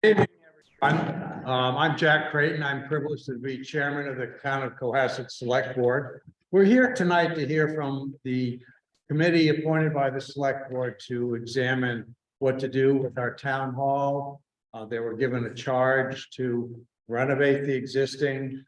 Evening, everyone. I'm Jack Creighton. I'm privileged to be chairman of the Town of Cohasset Select Board. We're here tonight to hear from the committee appointed by the Select Board to examine what to do with our town hall. They were given a charge to renovate the existing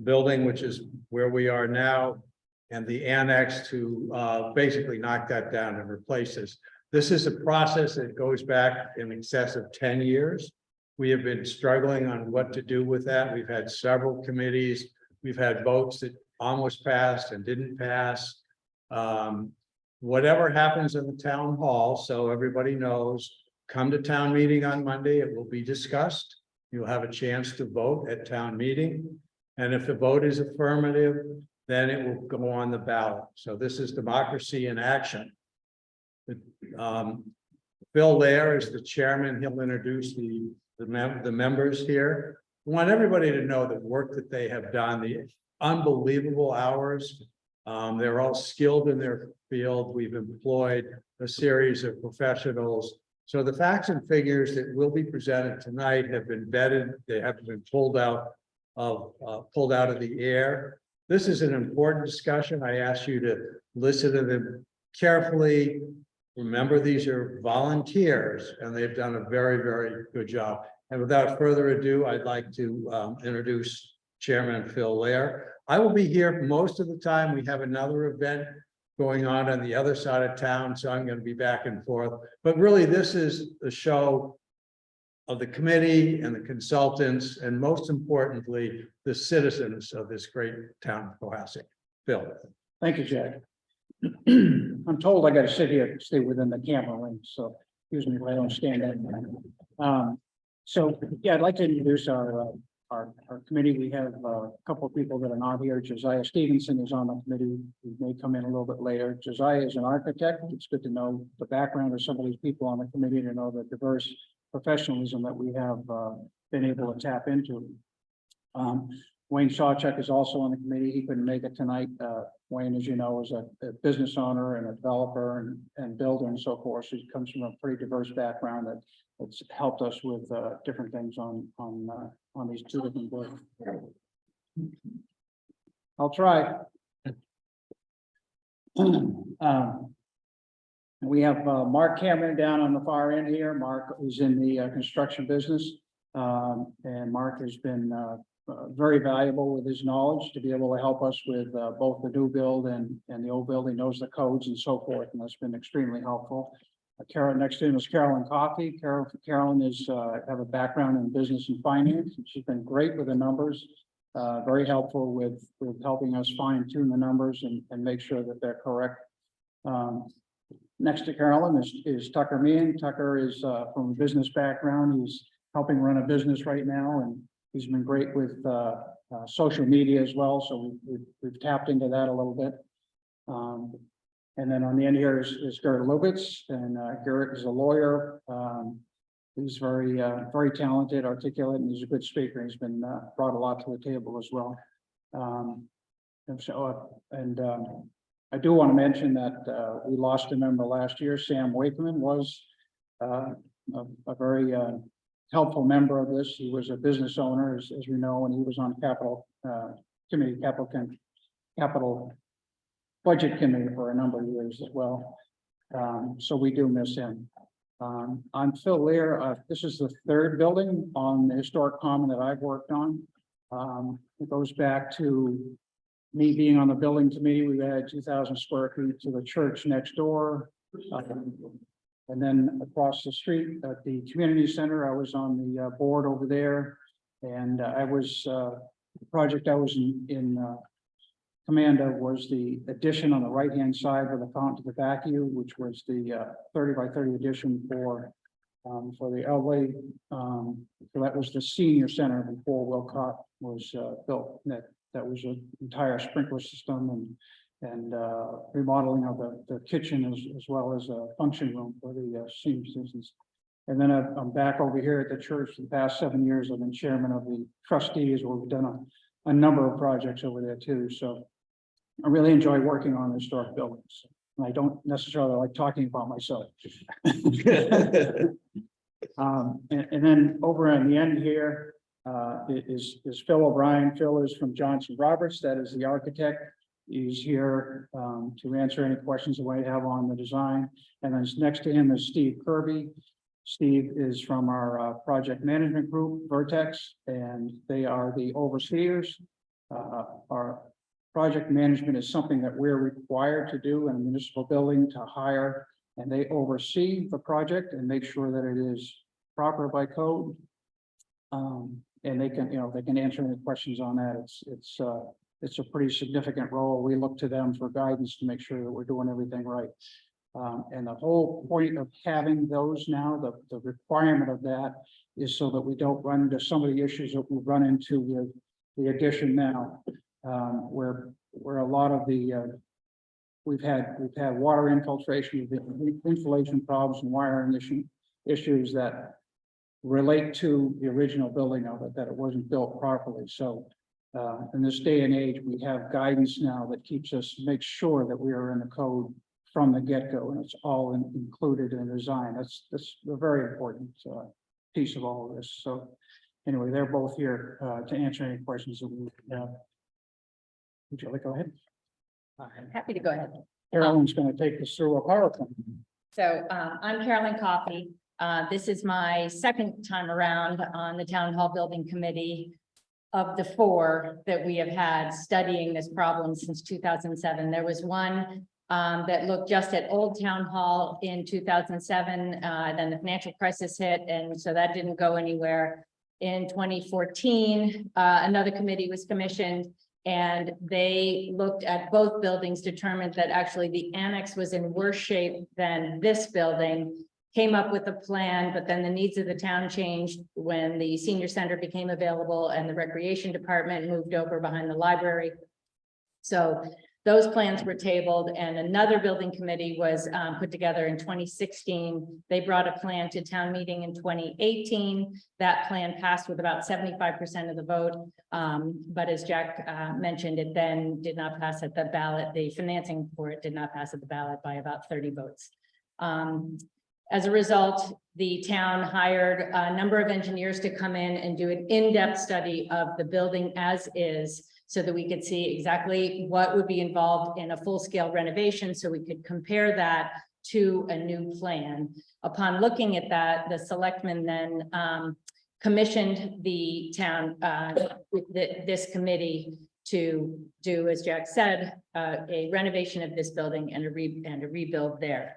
building, which is where we are now, and the annex to basically knock that down and replace this. This is a process that goes back in excess of 10 years. We have been struggling on what to do with that. We've had several committees. We've had votes that almost passed and didn't pass. Whatever happens in the town hall, so everybody knows, come to town meeting on Monday. It will be discussed. You'll have a chance to vote at town meeting. And if the vote is affirmative, then it will go on the ballot. So this is democracy in action. Phil Lair is the chairman. He'll introduce the members here. I want everybody to know the work that they have done, the unbelievable hours. They're all skilled in their field. We've employed a series of professionals. So the facts and figures that will be presented tonight have been vetted. They have been pulled out of the air. This is an important discussion. I ask you to listen to them carefully. Remember, these are volunteers and they've done a very, very good job. And without further ado, I'd like to introduce Chairman Phil Lair. I will be here most of the time. We have another event going on the other side of town, so I'm going to be back and forth. But really, this is the show of the committee and the consultants, and most importantly, the citizens of this great town of Cohasset. Phil. Thank you, Jack. I'm told I got to sit here and stay within the camera range, so excuse me if I don't stand up. So yeah, I'd like to introduce our committee. We have a couple of people that are not here. Josiah Stevenson is on the committee. He may come in a little bit later. Josiah is an architect. It's good to know the background of some of these people on the committee to know the diverse professionalism that we have been able to tap into. Wayne Sawchuk is also on the committee. He couldn't make it tonight. Wayne, as you know, is a business owner and a developer and builder and so forth. So he comes from a pretty diverse background that's helped us with different things on these two different boards. I'll try. We have Mark Cameron down on the far end here. Mark is in the construction business, and Mark has been very valuable with his knowledge to be able to help us with both the new build and the old building, knows the codes and so forth, and that's been extremely helpful. Carol, next to him is Carolyn Coffey. Carolyn is have a background in business and finance, and she's been great with the numbers, very helpful with helping us fine tune the numbers and make sure that they're correct. Next to Carolyn is Tucker Meehan. Tucker is from a business background. He's helping run a business right now, and he's been great with social media as well. So we've tapped into that a little bit. And then on the end here is Garrett Lubitz, and Garrett is a lawyer. He's very talented, articulate, and he's a good speaker. He's been brought a lot to the table as well. I do want to mention that we lost a member last year. Sam Wakeman was a very helpful member of this. He was a business owner, as we know, and he was on capital committee, capital budget committee for a number of years as well. So we do miss him. I'm Phil Lair. This is the third building on the historic common that I've worked on. It goes back to me being on the building committee. We had 2,000 square feet to the church next door. And then across the street at the community center, I was on the board over there. And I was, the project I was in command of was the addition on the right-hand side with the fountain to the back of you, which was the 30 by 30 addition for the elderly. So that was the senior center before Wilcott was built. That was an entire sprinkler system and remodeling of the kitchen as well as a function room for the senior citizens. And then I'm back over here at the church. For the past 7 years, I've been chairman of the trustees, where we've done a number of projects over there too. So I really enjoy working on historic buildings. And I don't necessarily like talking about myself. And then over on the end here, is Phil O'Brien. Phil is from Johnson Roberts. That is the architect. He's here, to answer any questions you might have on the design. And then next to him is Steve Kirby. Steve is from our, project management group, Vertex, and they are the overseers. Our project management is something that we're required to do in a municipal building, to hire, and they oversee the project and make sure that it is proper by code. And they can, they can answer any questions on that. It's a pretty significant role. We look to them for guidance to make sure that we're doing everything right. And the whole point of having those now, the requirement of that is so that we don't run into some of the issues that we run into with the addition now, where a lot of the we've had water infiltration, insulation problems, and wiring issues that relate to the original building of it, that it wasn't built properly. So in this day and age, we have guidance now that keeps us, makes sure that we are in the code from the get-go, and it's all included in the design. That's a very important piece of all of this. So anyway, they're both here to answer any questions that we have. Would you like to go ahead? I'm happy to go ahead. Carolyn's going to take us through a PowerPoint. So I'm Carolyn Coffey. This is my second time around on the Town Hall Building Committee of the 4 that we have had studying this problem since 2007. There was one that looked just at Old Town Hall in 2007. Then the financial crisis hit, and so that didn't go anywhere. In 2014, another committee was commissioned, and they looked at both buildings, determined that actually the annex was in worse shape than this building, came up with a plan, but then the needs of the town changed when the senior center became available and the recreation department moved over behind the library. So those plans were tabled, and another building committee was put together in 2016. They brought a plan to town meeting in 2018. That plan passed with about 75% of the vote. But as Jack mentioned, it then did not pass at the ballot. The financing for it did not pass at the ballot by about 30 votes. As a result, the town hired a number of engineers to come in and do an in-depth study of the building as is, so that we could see exactly what would be involved in a full-scale renovation, so we could compare that to a new plan. Upon looking at that, the selectmen then commissioned the town, this committee, to do, as Jack said, a renovation of this building and a rebuild there.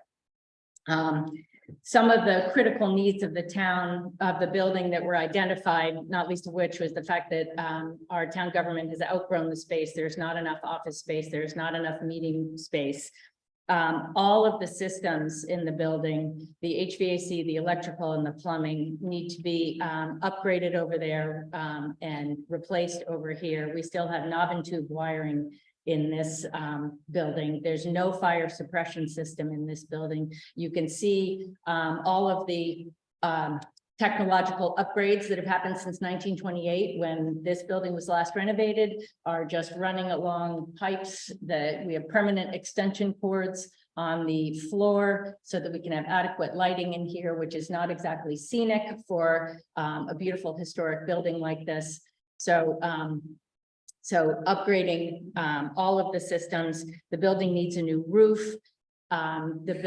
Some of the critical needs of the town, of the building that were identified, not least of which was the fact that our town government has outgrown the space. There's not enough office space. There's not enough meeting space. All of the systems in the building, the HVAC, the electrical, and the plumbing need to be upgraded over there and replaced over here. We still have knob and tube wiring in this building. There's no fire suppression system in this building. You can see all of the technological upgrades that have happened since 1928, when this building was last renovated, are just running along pipes. That we have permanent extension cords on the floor so that we can have adequate lighting in here, which is not exactly scenic for a beautiful historic building like this. So upgrading all of the systems. The building needs a new roof. This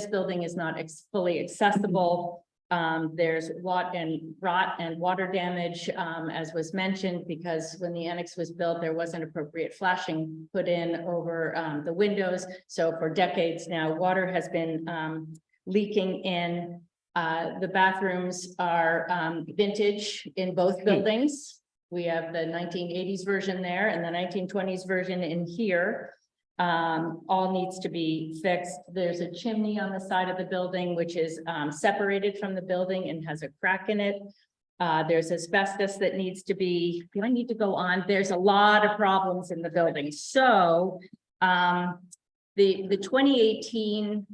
building is not fully accessible. There's rot and water damage, as was mentioned, because when the annex was built, there wasn't appropriate flashing put in over the windows. So for decades now, water has been leaking in. The bathrooms are vintage in both buildings. We have the 1980s version there and the 1920s version in here. All needs to be fixed. There's a chimney on the side of the building, which is separated from the building and has a crack in it. There's asbestos that needs to be, do I need to go on? There's a lot of problems in the building. So the 2018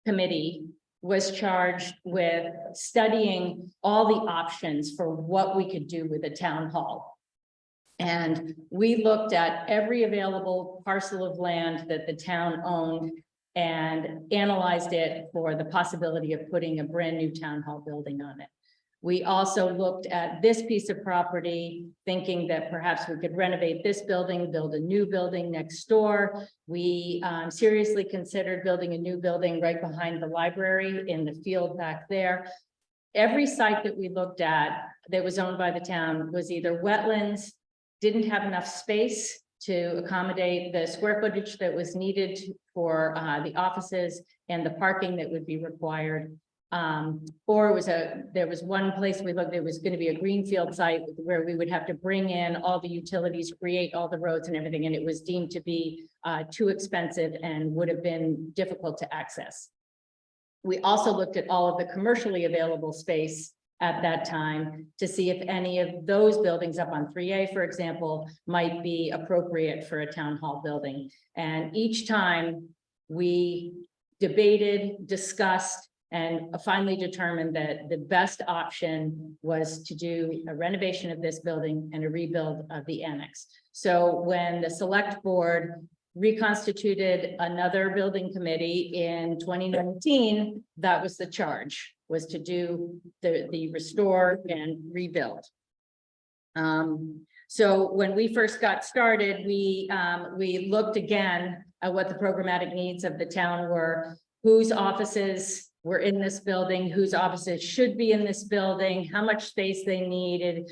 committee was charged with studying all the options for what we could do with a town hall. And we looked at every available parcel of land that the town owned and analyzed it for the possibility of putting a brand new town hall building on it. We also looked at this piece of property, thinking that perhaps we could renovate this building, build a new building next door. We seriously considered building a new building right behind the library in the field back there. Every site that we looked at that was owned by the town was either wetlands, didn't have enough space to accommodate the square footage that was needed for the offices and the parking that would be required. Or it was there was one place we looked, there was going to be a greenfield site where we would have to bring in all the utilities, create all the roads and everything, and it was deemed to be too expensive and would have been difficult to access. We also looked at all of the commercially available space at that time to see if any of those buildings up on 3A, for example, might be appropriate for a town hall building. And each time we debated, discussed, and finally determined that the best option was to do a renovation of this building and a rebuild of the annex. So when the select board reconstituted another building committee in 2019, that was the charge, was to do the restore and rebuild. So when we first got started, we looked again at what the programmatic needs of the town were, whose offices were in this building, whose offices should be in this building, how much space they needed,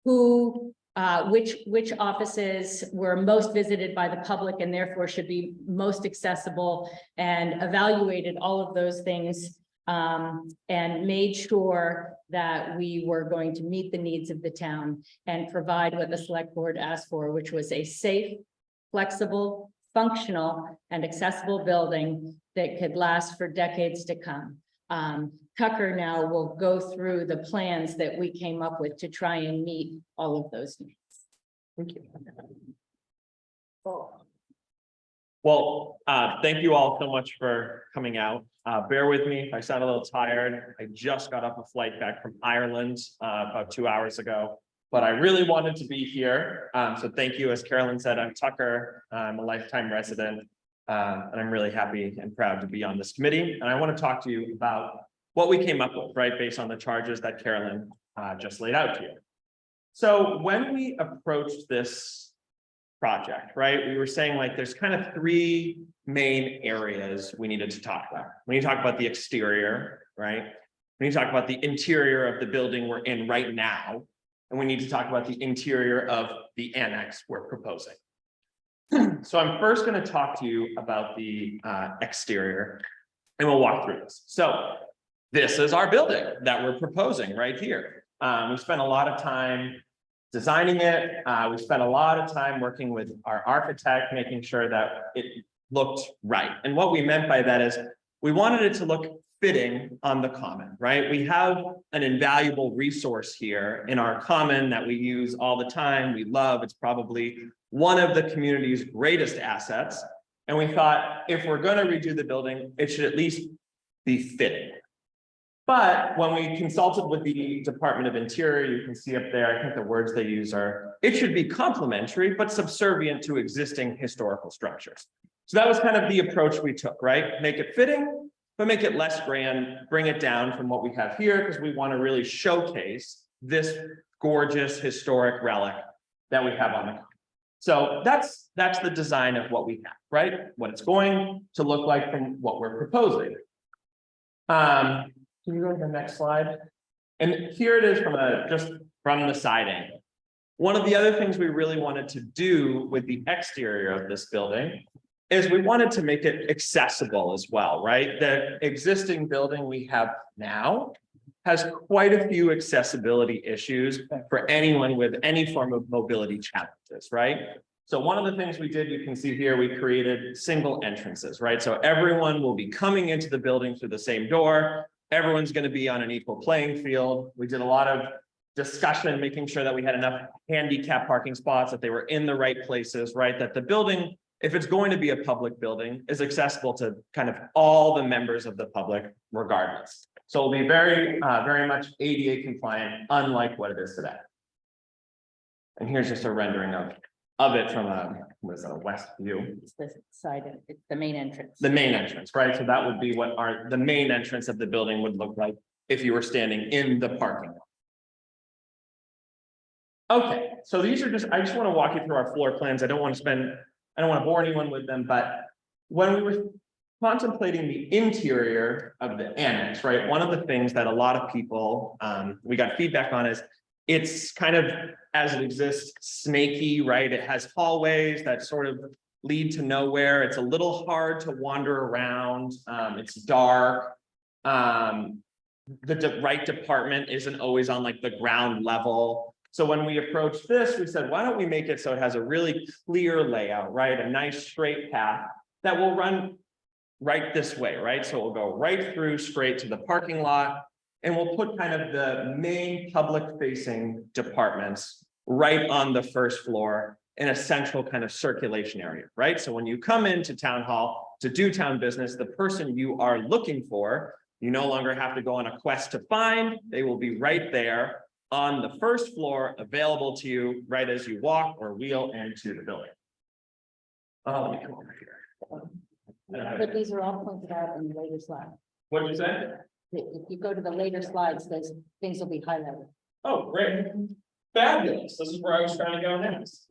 which offices were most visited by the public and therefore should be most accessible, and evaluated all of those things and made sure that we were going to meet the needs of the town and provide what the select board asked for, which was a safe, flexible, functional, and accessible building that could last for decades to come. Tucker now will go through the plans that we came up with to try and meet all of those needs. Thank you. Well, thank you all so much for coming out. Bear with me if I sound a little tired. I just got off a flight back from Ireland about 2 hours ago, but I really wanted to be here. So thank you. As Carolyn said, I'm Tucker. I'm a lifetime resident, and I'm really happy and proud to be on this committee. And I want to talk to you about what we came up with, right, based on the charges that Carolyn just laid out to you. So when we approached this project, right, we were saying like there's kind of three main areas we needed to talk about. We need to talk about the exterior, right? We need to talk about the interior of the building we're in right now. And we need to talk about the interior of the annex we're proposing. So I'm first going to talk to you about the exterior, and we'll walk through this. So this is our building that we're proposing right here. We spent a lot of time designing it. We spent a lot of time working with our architect, making sure that it looked right. And what we meant by that is we wanted it to look fitting on the common, right? We have an invaluable resource here in our common that we use all the time. We love, it's probably one of the community's greatest assets. And we thought if we're going to redo the building, it should at least be fitting. But when we consulted with the Department of Interior, you can see up there, I think the words they use are, it should be complementary, but subservient to existing historical structures. So that was kind of the approach we took, right? Make it fitting, but make it less grand, bring it down from what we have here, because we want to really showcase this gorgeous historic relic that we have on the common. So that's the design of what we have, right? What it's going to look like from what we're proposing. Can you go to the next slide? And here it is just from the siding. One of the other things we really wanted to do with the exterior of this building is we wanted to make it accessible as well, right? The existing building we have now has quite a few accessibility issues for anyone with any form of mobility challenges, right? So one of the things we did, you can see here, we created single entrances, right? So everyone will be coming into the building through the same door. Everyone's going to be on an equal playing field. We did a lot of discussion, making sure that we had enough handicap parking spots, that they were in the right places, right? That the building, if it's going to be a public building, is accessible to kind of all the members of the public regardless. So it'll be very, very much ADA compliant, unlike what it is today. And here's just a rendering of of it from a, what is that, a west view? It's the side, it's the main entrance. The main entrance, right? So that would be what the main entrance of the building would look like if you were standing in the parking lot. Okay, so these are I just want to walk you through our floor plans. I don't want to bore anyone with them, but when we were contemplating the interior of the annex, right? One of the things that a lot of people, we got feedback on is it's kind of, as it exists, snaky, right? It has hallways that sort of lead to nowhere. It's a little hard to wander around. It's dark. The right department isn't always on like the ground level. So when we approached this, we said, why don't we make it so it has a really clear layout, right? A nice straight path that will run right this way, right? So we'll go right through straight to the parking lot. And we'll put kind of the main public facing departments right on the first floor in a central kind of circulation area, right? So when you come into town hall to do town business, the person you are looking for, you no longer have to go on a quest to find. They will be right there on the first floor, available to you right as you walk or wheel into the building. Let me come over here. But these are all pointed out in the later slide. What did you say? If you go to the later slides, those things will be highlighted. Oh, great. Fabulous. This is where I was trying to go next.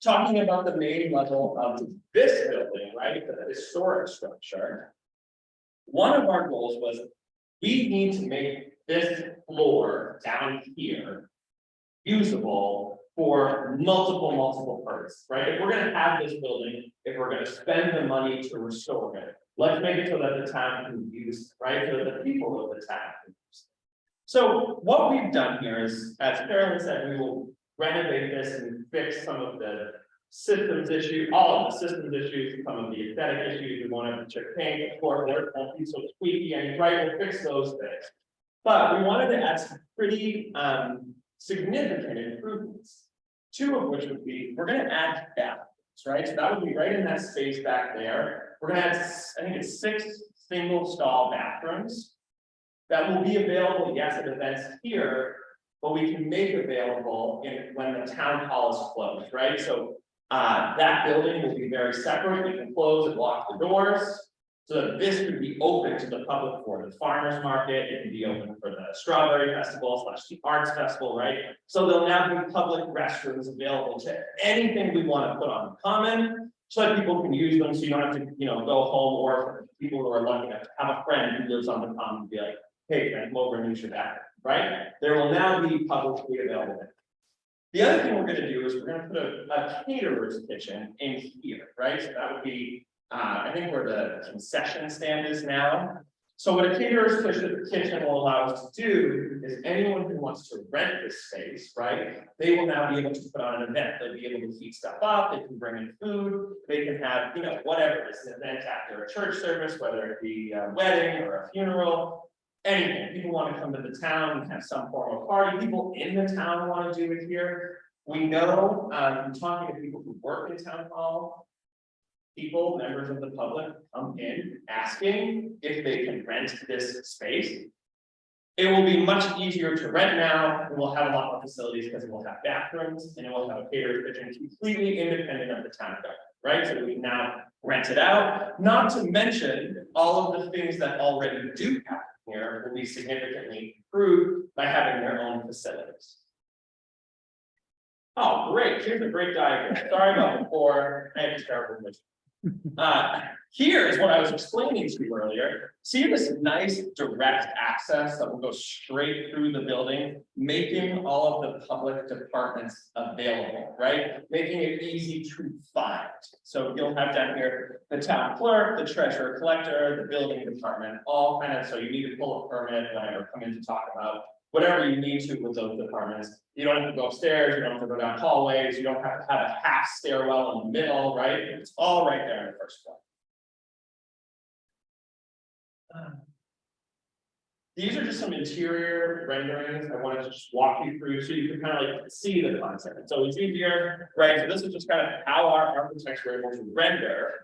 Talking about the main level of this building, right? The historic structure. One of our goals was we need to make this floor down here usable for multiple purposes, right? If we're gonna have this building, if we're gonna spend the money to restore it, let's make it so that the town can use it, right? So that the people of the town can use it. So what we've done here is, as Carolyn said, we will renovate this and fix some of the systems issues, all of the systems issues, some of the aesthetic issues. We won't have to check paint, of course, won't be so squeaky, and right, we'll fix those things. But we wanted to add some pretty significant improvements. Two of which would be, we're gonna add bathrooms, right? So that would be right in that space back there. We're gonna add, I think it's 6 single stall bathrooms that will be available, yes, at events here, but we can make available when the town hall is closed, right? So that building will be very separate. We can close and lock the doors. So that this could be open to the public for the farmers market, it can be open for the strawberry festival / the arts festival, right? So there'll now be public restrooms available to anything we want to put on the common, so that people can use them, so you don't have to, go home, or for people who are lucky enough to have a friend who lives on the common and be like, hey, friend, come over and use your bathroom, right? There will now be publicly available. The other thing we're gonna do is we're gonna put a caterer's kitchen in here, right? So that would be I think where the concession stand is now. So what a caterer's kitchen will allow us to do is anyone who wants to rent this space, right? They will now be able to put on an event. They'll be able to heat stuff up, they can bring in food, they can have, whatever, it's an event after a church service, whether it be a wedding or a funeral, anything. People want to come to the town and have some form of party. People in the town want to do it here. We know, talking to people who work in town hall, people, members of the public come in asking if they can rent this space. It will be much easier to rent now. We'll have a lot more facilities because it will have bathrooms and it will have a caterer's kitchen completely independent of the town government, right? So we can now rent it out, not to mention all of the things that already do happen here will be significantly improved by having their own facilities. Oh, great. Here's a great diagram. Sorry about before. I have terrible vision. Here is what I was explaining to you earlier. See this nice direct access that will go straight through the building, making all of the public departments available, right? Making it easy to find. So you'll have down here the town clerk, the treasurer collector, the building department, all kind of, so you need to pull a permit, whatever, come in to talk about whatever you need to with those departments. You don't have to go upstairs, you don't have to go down hallways, you don't have to have a half stairwell in the middle, right? It's all right there in the first floor. These are just some interior renderings I wanted to just walk you through so you can kind of like see the concept. It's always easier, right? So this is just kind of how our architects were able to render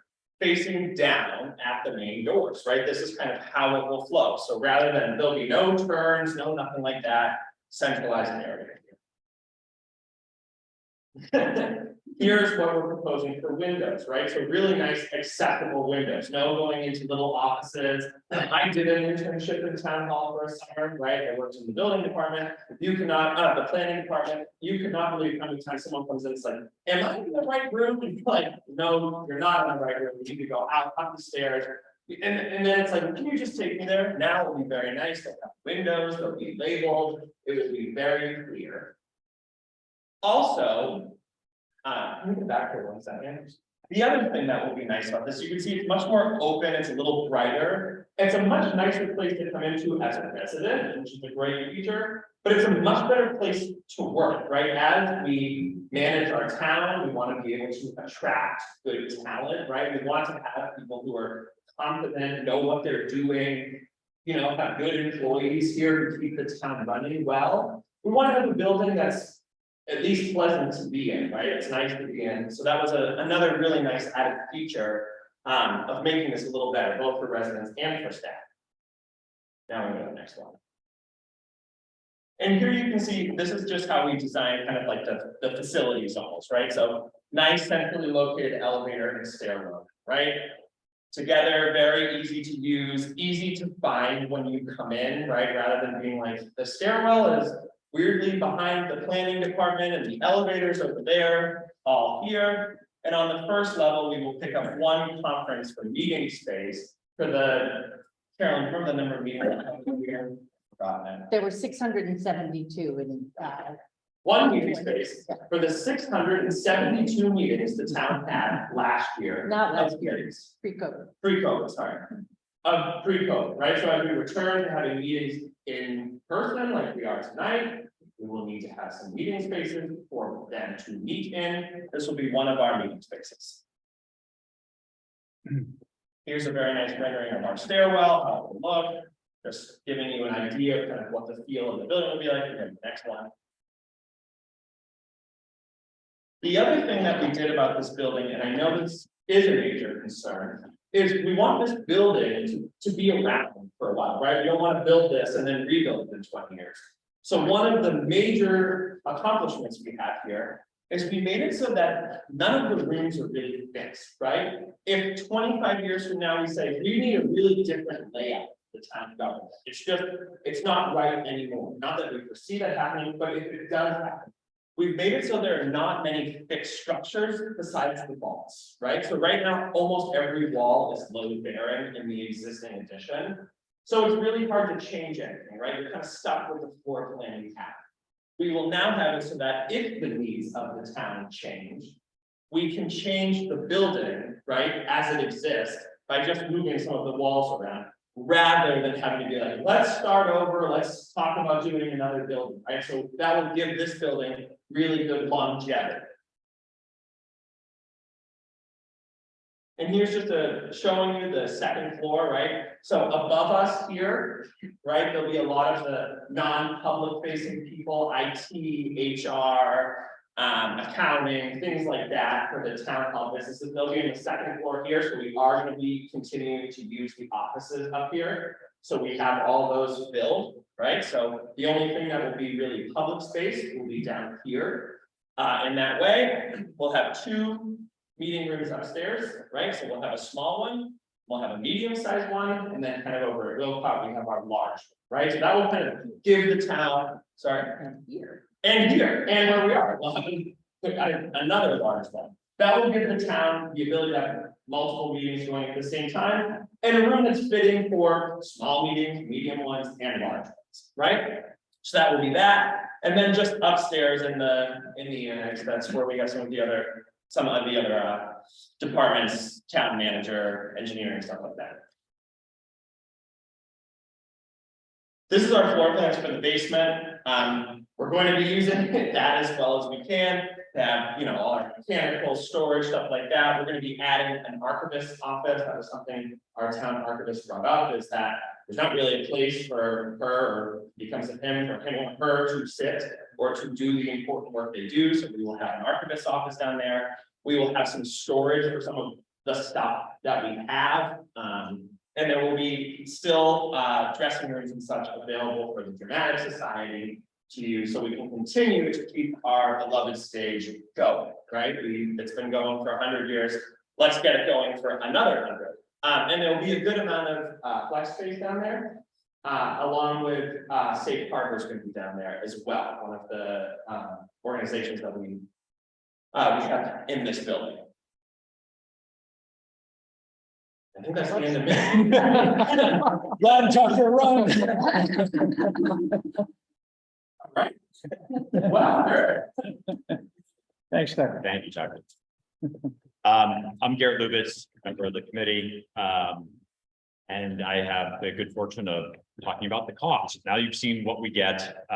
facing down at the main doors, right? This is kind of how it will flow. So rather than there'll be no turns, no nothing like that, centralized area. Here's what we're proposing for windows, right? So really nice accessible windows, no going into little offices. I did an internship in town hall for a summer, right? I worked in the building department. You cannot, the planning department, you could not believe how many times someone comes in, it's like, am I in the right room? And you're like, no, you're not in the right room. You need to go out, up the stairs. And then it's like, can you just take me there? Now it'll be very nice. They'll have windows, they'll be labeled, it will be very clear. Also, let me go back for 1 second. The other thing that will be nice about this, you can see it's much more open, it's a little brighter. It's a much nicer place to come into as a resident, which is a great feature, but it's a much better place to work, right? As we manage our town, we want to be able to attract good talent, right? We want to have people who are confident, know what they're doing, you know, have good employees here to keep the town running well. We want to have a building that's at least pleasant to be in, right? It's nice to be in. So that was another really nice added feature of making this a little better, both for residents and for staff. Now we go to the next one. And here you can see, this is just how we design kind of like the facilities almost, right? So nice centrally located elevator and stairwell, right? Together, very easy to use, easy to find when you come in, right? Rather than being like, the stairwell is weirdly behind the planning department and the elevators over there, all here. And on the first level, we will pick up one conference for meeting space for the, Carolyn, remember the number of meetings? There were 672 in, One meeting space for the 672 meetings the town had last year. Not last of year. meetings. pre-COVID. Pre-COVID, sorry. Pre-COVID, right? So as we return to having meetings in person like we are tonight, we will need to have some meeting spaces for them to meet in. This will be one of our meeting spaces. Here's a very nice rendering of our stairwell, how it will look. Just giving you an idea of kind of what the feel of the building will be like. And then the next one. The other thing that we did about this building, and I know this is a major concern, is we want this building to be around for a while, right? We don't want to build this and then rebuild it in 20 years. So one of the major accomplishments we have here is we made it so that none of the rooms are really fixed, right? If 25 years from now we say we need a really different layout of the town government, it's not right anymore. Not that we foresee that happening, but if it does happen, we've made it so there are not many fixed structures besides the walls, right? So right now, almost every wall is load bearing in the existing addition. So it's really hard to change anything, right? You're kind of stuck with the floor plan you have. We will now have it so that if the needs of the town change, we can change the building, right, as it exists by just moving some of the walls around, rather than having to be like, let's start over, let's talk about doing another building, right? So that will give this building really good longevity. And here's just showing you the second floor, right? So above us here, right, there'll be a lot of the non-public facing people, IT, HR, accounting, things like that for the town hall businesses. They'll be in the second floor here, so we are going to be continuing to use the offices up here. So we have all those filled, right? So the only thing that will be really public space will be down here. In that way, we'll have 2 meeting rooms upstairs, right? So we'll have a small one, we'll have a medium-sized one, and then kind of over at Wilcott, we have our large, right? So that will kind of give the town, and here, and where we are, we'll have another large one. That will give the town the ability to have multiple meetings going at the same time, and a room that's fitting for small meetings, medium ones, and large ones, right? So that will be that, and then just upstairs in the annex, that's where we got some of the other departments, town manager, engineering, stuff like that. This is our floor plans for the basement. We're going to be using that as well as we can to have, you know, all our mechanical storage, stuff like that. We're going to be adding an archivist's office. That was something our town archivist brought up, is that there's not really a place for her, or becomes a him or him or her to sit or to do the important work they do. So we will have an archivist's office down there. We will have some storage for some of the stuff that we have. And there will be still dressing rooms and such available for the Dramatic Society to you so we can continue to keep our beloved stage going, right? It's been going for 100 years. Let's get it going for another 100. And there'll be a good amount of flex space down there, along with Safe Harbor's going to be down there as well. One of the organizations that we have in this building. I think that's the end of it. Run, Tucker, run. Right. Wow. Thanks, Tucker. Thank you, Tucker. I'm Garrett Lubitz, member of the committee. And I have the good fortune of talking about the cost. Now you've seen what we get,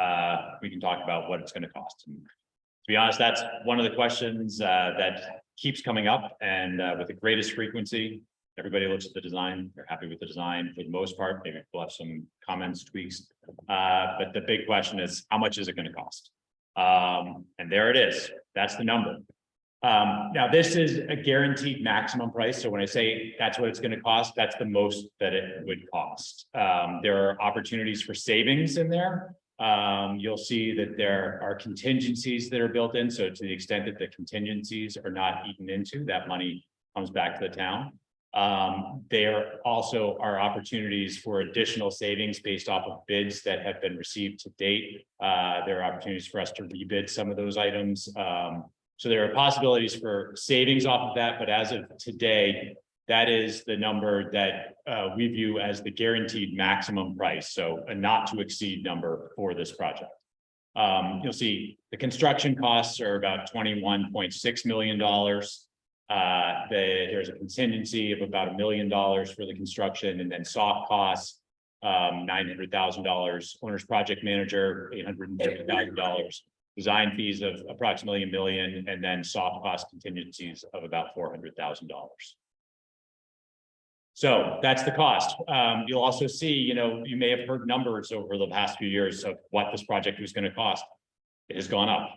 we can talk about what it's going to cost. And to be honest, that's one of the questions that keeps coming up, and with the greatest frequency. Everybody looks at the design, they're happy with the design for the most part, maybe we'll have some comments, tweaks. But the big question is, how much is it going to cost? And there it is, that's the number. Now this is a guaranteed maximum price. So when I say that's what it's going to cost, that's the most that it would cost. There are opportunities for savings in there. You'll see that there are contingencies that are built in. So to the extent that the contingencies are not eaten into, that money comes back to the town. There also are opportunities for additional savings based off of bids that have been received to date. There are opportunities for us to rebid some of those items. So there are possibilities for savings off of that, but as of today, that is the number that we view as the guaranteed maximum price. So a not to exceed number for this project. You'll see the construction costs are about $21.6 million. There's a contingency of about $1 million for the construction, and then soft costs, $900,000, owner's project manager, $830,000, design fees of approximately $1 million, and then soft cost contingencies of about $400,000. So that's the cost. You'll also see, you may have heard numbers over the past few years of what this project was going to cost. It has gone up.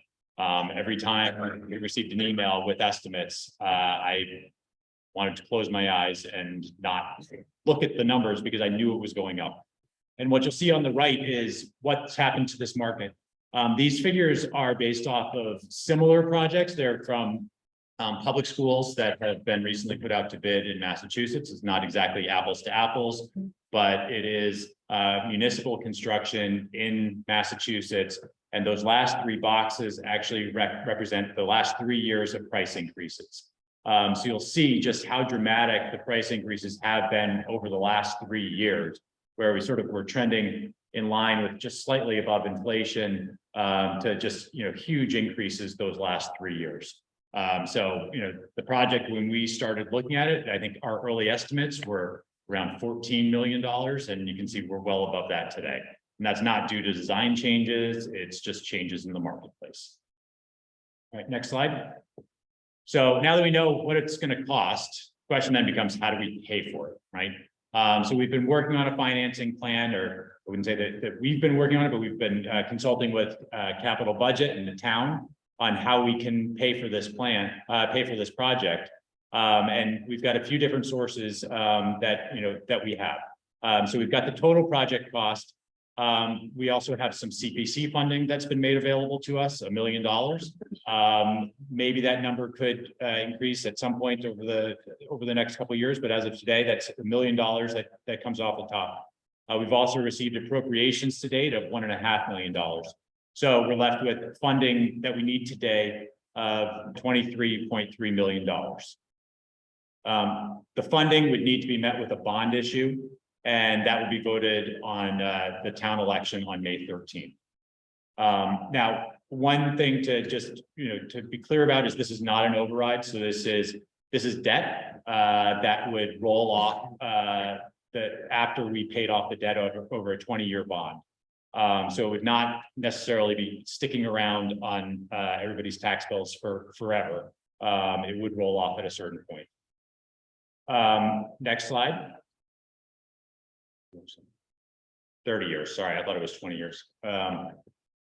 Every time we received an email with estimates, I wanted to close my eyes and not look at the numbers because I knew it was going up. And what you'll see on the right is what's happened to this market. These figures are based off of similar projects. They're from public schools that have been recently put out to bid in Massachusetts. It's not exactly apples to apples, but it is municipal construction in Massachusetts. And those last three boxes actually represent the last 3 years of price increases. So you'll see just how dramatic the price increases have been over the last 3 years, where we sort of were trending in line with just slightly above inflation to just, huge increases those last 3 years. So, the project, when we started looking at it, I think our early estimates were around $14 million, and you can see we're well above that today. And that's not due to design changes, it's just changes in the marketplace. All right, next slide. So now that we know what it's going to cost, the question then becomes, how do we pay for it, right? So we've been working on a financing plan, or I wouldn't say that we've been working on it, but we've been consulting with capital budget and the town on how we can pay for this pay for this project. And we've got a few different sources that we have. So we've got the total project cost. We also have some CPC funding that's been made available to us, $1 million. Maybe that number could increase at some point over the next couple of years, but as of today, that's $1 million that comes off the top. We've also received appropriations to date of $1.5 million. So we're left with funding that we need today of $23.3 million. The funding would need to be met with a bond issue, and that will be voted on the town election on May 13th. Now, one thing to just, to be clear about is this is not an override. So this is debt that would roll off after we paid off the debt over a 20-year bond. So it would not necessarily be sticking around on everybody's tax bills for forever. It would roll off at a certain point. Next slide. 30 years. Sorry, I thought it was 20 years.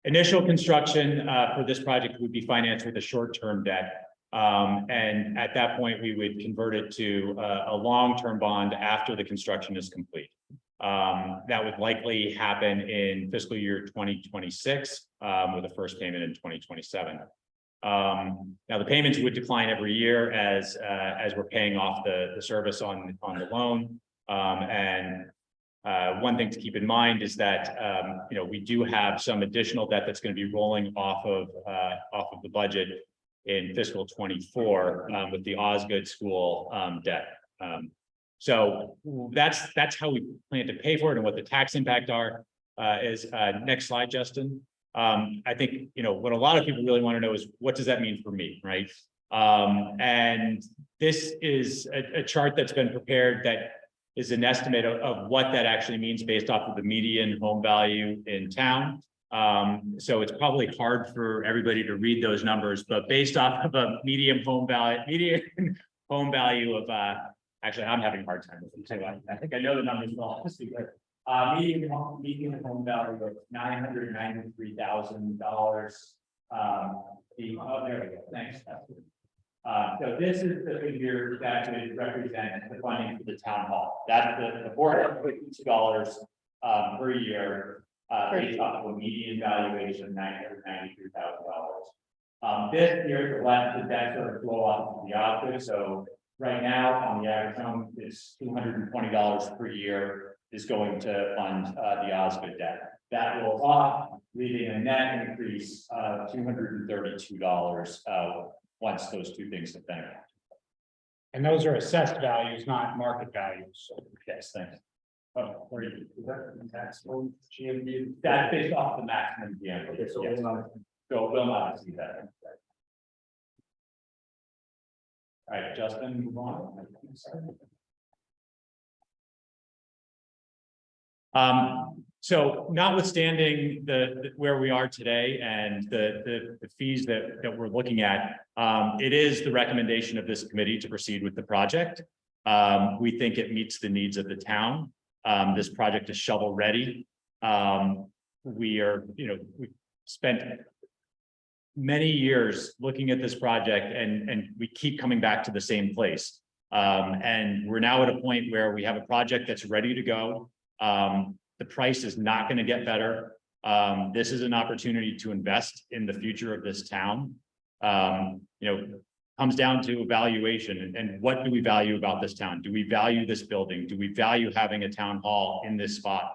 Initial construction for this project would be financed with a short-term debt. And at that point, we would convert it to a long-term bond after the construction is complete. That would likely happen in fiscal year 2026, with the first payment in 2027. Now the payments would decline every year as we're paying off the service on the loan. One thing to keep in mind is that, we do have some additional debt that's going to be rolling off of the budget in fiscal 24, with the Osgood School, debt. So that's how we plan to pay for it and what the tax impact are, next slide, Justin. I think, what a lot of people really want to know is what does that mean for me, right? And this is a chart that's been prepared that is an estimate of what that actually means based off of the median home value in town. So it's probably hard for everybody to read those numbers, but based off of a median home value of, actually, I'm having a hard time with them too. I think I know the numbers well, honestly, but median home value of $993,000. Oh, there we go. Thanks. So this is the figure that would represent the funding for the town hall. That's the $452 per year, based off of a median valuation of $993,000. This here to the left, the debt sort of flow off the Osgood. So right now, on the average home, it's $220 per year is going to fund the Osgood debt. That rolls off, leaving a net increase of $232 once those two things have been. And those are assessed values, not market values. Yes, thanks. Oh, where are you? That's based off the maximum GM. Yes. So we'll not see that. All right, Justin, move on. So notwithstanding where we are today and the fees that we're looking at, it is the recommendation of this committee to proceed with the project. We think it meets the needs of the town. This project is shovel ready. We spent many years looking at this project and we keep coming back to the same place. And we're now at a point where we have a project that's ready to go. The price is not going to get better. This is an opportunity to invest in the future of this town. Comes down to evaluation and what do we value about this town? Do we value this building? Do we value having a town hall in this spot?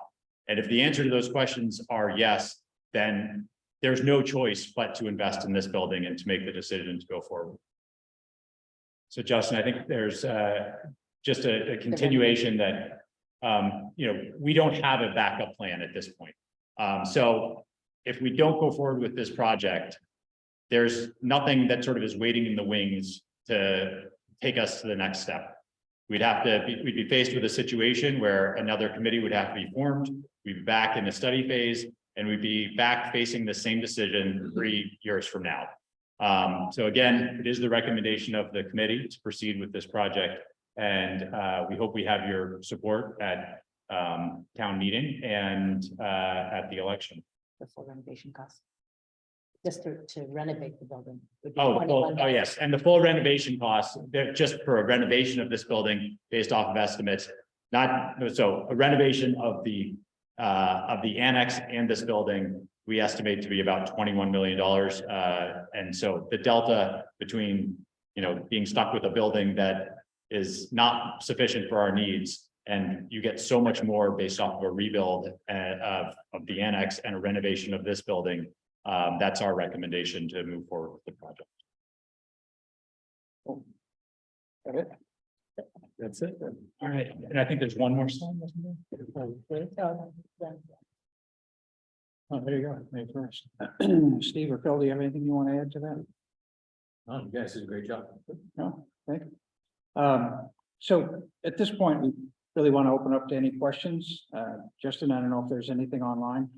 And if the answer to those questions are yes, then there's no choice but to invest in this building and to make the decision to go forward. So Justin, I think there's just a continuation that we don't have a backup plan at this point. So if we don't go forward with this project, there's nothing that sort of is waiting in the wings to take us to the next step. We'd be faced with a situation where another committee would have to be formed. We'd be back in the study phase and we'd be back facing the same decision 3 years from now. So again, it is the recommendation of the committee to proceed with this project. And we hope we have your support at town meeting and at the election. The full renovation cost. Just to renovate the building. would be Oh, $21. yes, and the full renovation costs, they're just for a renovation of this building based off of estimates. So a renovation of the annex and this building, we estimate to be about $21 million. And so the delta between, being stuck with a building that is not sufficient for our needs, and you get so much more based off of a rebuild of the annex and a renovation of this building. That's our recommendation to move forward with the project. Got it? That's it. All right, and I think there's one more slide, wasn't there? Oh, there you go, May 1st. Steve or Phil, do you have anything you want to add to that? Oh, you guys did a great job. No, thank you. So at this point, we really want to open up to any questions. Justin, I don't know if there's anything online.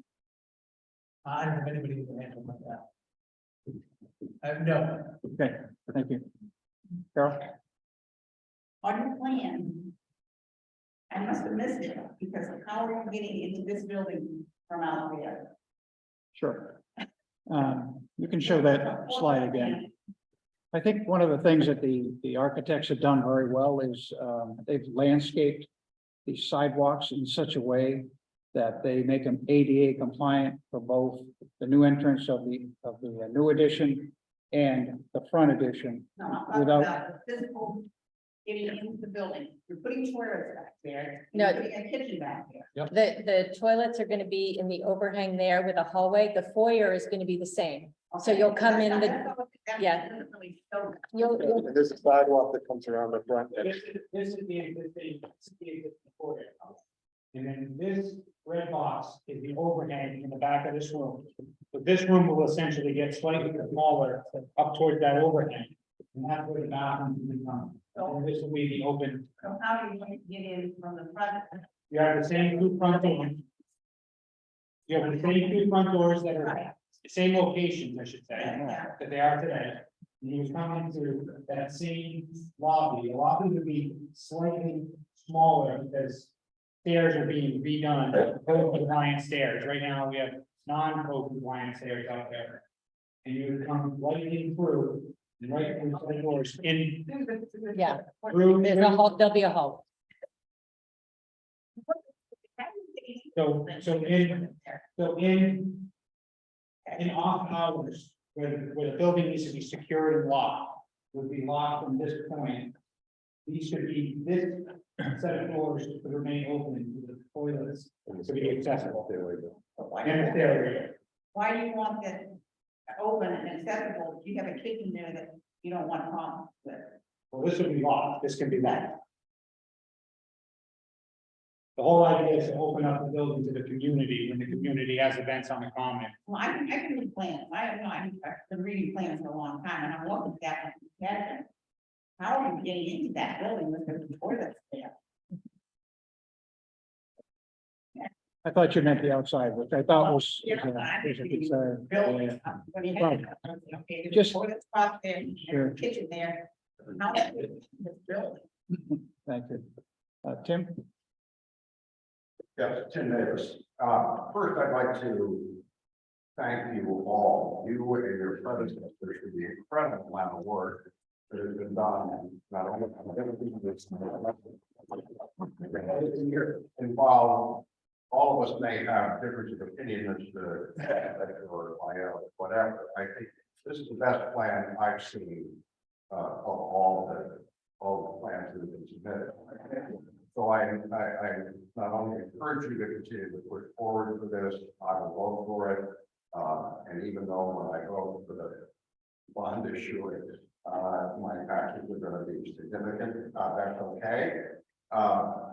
I don't have anybody who can handle like that. No. Okay, thank you. Carol? On your plan, I must have missed it, because how are you getting into this building from out there? Sure. You can show that slide again. I think one of the things that the architects have done very well is they've landscaped these sidewalks in such a way that they make them ADA compliant for both the new entrance of the new addition and the front addition. No, I'm talking Without- about the physical getting into the building. You're putting toilets back there. No. You're putting a kitchen back there. The toilets are gonna be in the overhang there with a hallway. The foyer is gonna be the same. So you'll come in the- yeah. Doesn't really show that. You'll, There's a sidewalk that comes around the front. This is the existing, this is the existing foyer. And then this red box is the overhang in the back of this room. So this room will essentially get slightly smaller up towards that overhang. And that's where the bathroom will become. So this will be the open, So how are you going to get in from the front? you have the same two front doors. You have the same two front doors that are, same locations, I should say, Yeah. that they are today. And you come into that same lobby, the lobby would be slightly smaller because stairs are being redone, code compliant stairs. Right now, we have non-code compliant stairs out there. And you would come right in through, and right through the doors in. yeah, through- there's a hall, there'll be a hall. So in off hours, where the building needs to be secured and locked, would be locked from this point. These should be, this set of doors to remain open to the toilets to be accessible. Why And the area. do you want that open and accessible? if You have a kitchen there that you don't want problems with. Well, this would be locked, this can be locked. The whole idea is to open up the building to the community when the community has events on the common. Well, I can read plans. I've been reading plans for a long time and I'm looking at that. How are we getting into that building with the toilets there? I thought you meant the outside, which I thought was. Yeah, I was a think concern. Building. Yeah. When you have it, okay, there's Just- toilet spot there, Sure. and kitchen there. How is this building? Thank you. Tim? Yes, Tim Davis. First, I'd like to thank you all, you and your predecessors for the incredible amount of work that has been done, not only on everything that's involved. All of us may have difference of opinion as to or whatever. I think this is the best plan I've seen of all the plans that have been submitted. So I not only encourage you to continue to push forward for this, I will vote for it. And even though when I vote for the bond issue, my taxes are gonna be significant, that's okay.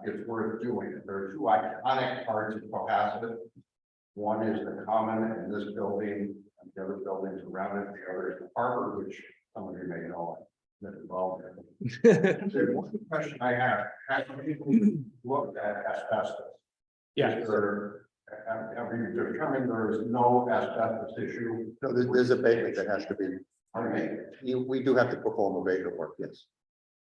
It's worth doing. There are two iconic parts of Cohasset. One is the common in this building, and the other buildings around it. The other is the harbor, which some of you may know. That involved in. There's one question I have you looked at asbestos? Yeah. Is there, have you determined there is no asbestos issue? No, there's a abatement that has to be, Pardon me? we do have to perform abatement work, yes.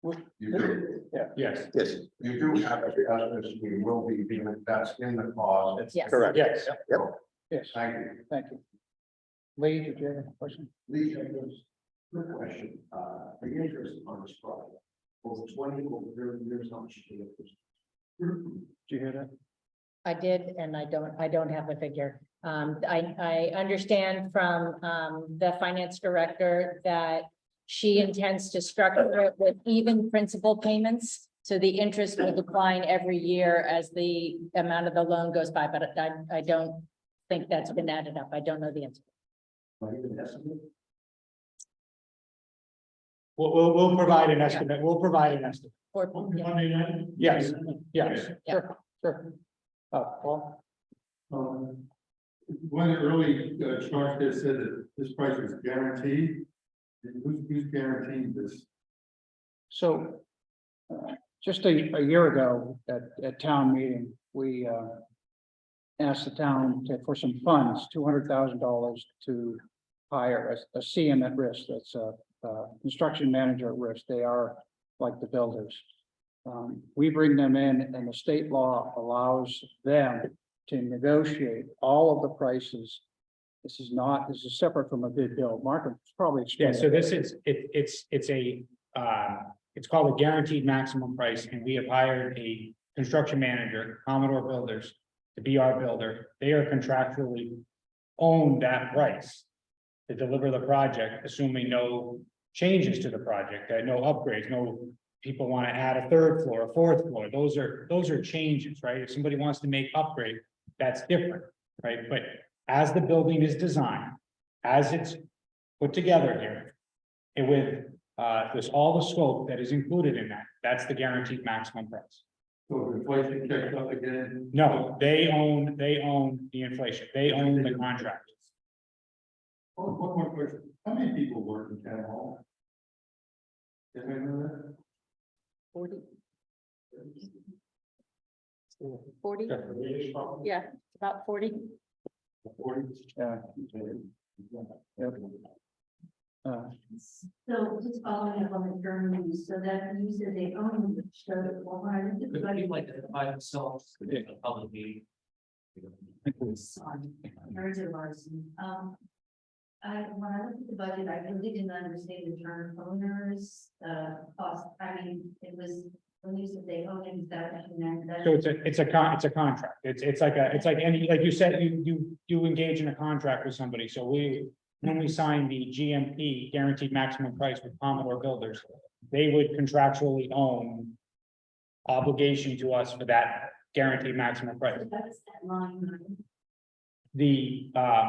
You do, Yes. Yes, you do have asbestos, we will be dealing, that's in the clause. Yes. correct. Yes. Yes, Thank you. thank you. Lee, did you have a question? Lee, good question. The interest on this project, over 20, over 30 years, how much? Did you hear that? I did, and I don't have the figure. I understand from, the finance director that she intends to structure it with even principal payments. So the interest will decline every year as the amount of the loan goes by, but I don't think that's been added up. I don't know the answer. We'll provide an estimate, we'll provide an estimate. Or, yeah. Yes, yes. Sure, sure. Paul? One early chart that said that this price was guaranteed. Who's guaranteeing this? So, just a year ago at town meeting, we, asked the town for some funds, $200,000 to hire a CM at risk. That's a construction manager at risk. They are like the builders. We bring them in and the state law allows them to negotiate all of the prices. This is separate from a bid build. Mark will probably explain. Yeah, so this is, it's called a guaranteed maximum price, and we have hired a construction manager, Commodore Builders, to be our builder, they are contractually own that price to deliver the project, assuming no changes to the project, no upgrades, no people want to add a third floor, a fourth floor, those are changes, right? If somebody wants to make upgrade, that's different, right? But as the building is designed, as it's put together here, and with, there's all the scope that is included in that, that's the guaranteed maximum price. So if inflation kicks up again. No, they own the inflation, they own the contract. One more question, how many people work in town hall? Does anyone know that? 40, yeah, about 40. 40? Yeah. So just following up on the term use, so that you said they own, so Like by themselves, a public meeting. When I looked at the budget, I really didn't understand the term owners, cost, I mean, it was, when you said they own it, is that what you meant? That- So it's a contract. It's like any, like you said, you engage in a contract with somebody. So when we sign the GMP, guaranteed maximum price with Commodore Builders, they would contractually own obligation to us for that guaranteed maximum price. That's that line.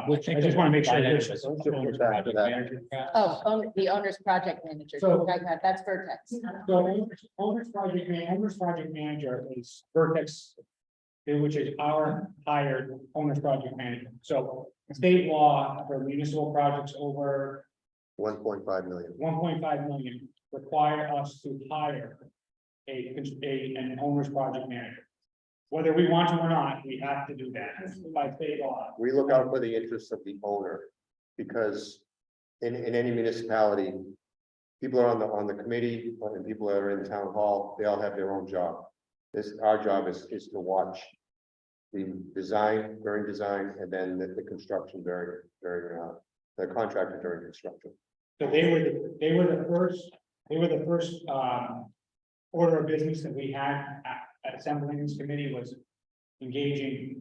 Which I just want to make sure. The owner's project manager. So- That's Vertex. So owner's project manager is Vertex, which is our hired owner's project manager. So state law for municipal projects over 1.5 million. 1.5 million require us to hire an owner's project manager. Whether we want to or not, we have to do that by state law. We look out for the interests of the owner, because in any municipality, people are on the committee, and people that are in town hall, they all have their own job. Our job is to watch the design, during design, and then the construction during the contractor during construction. So they were the first order of business that we had at assembling this committee was engaging.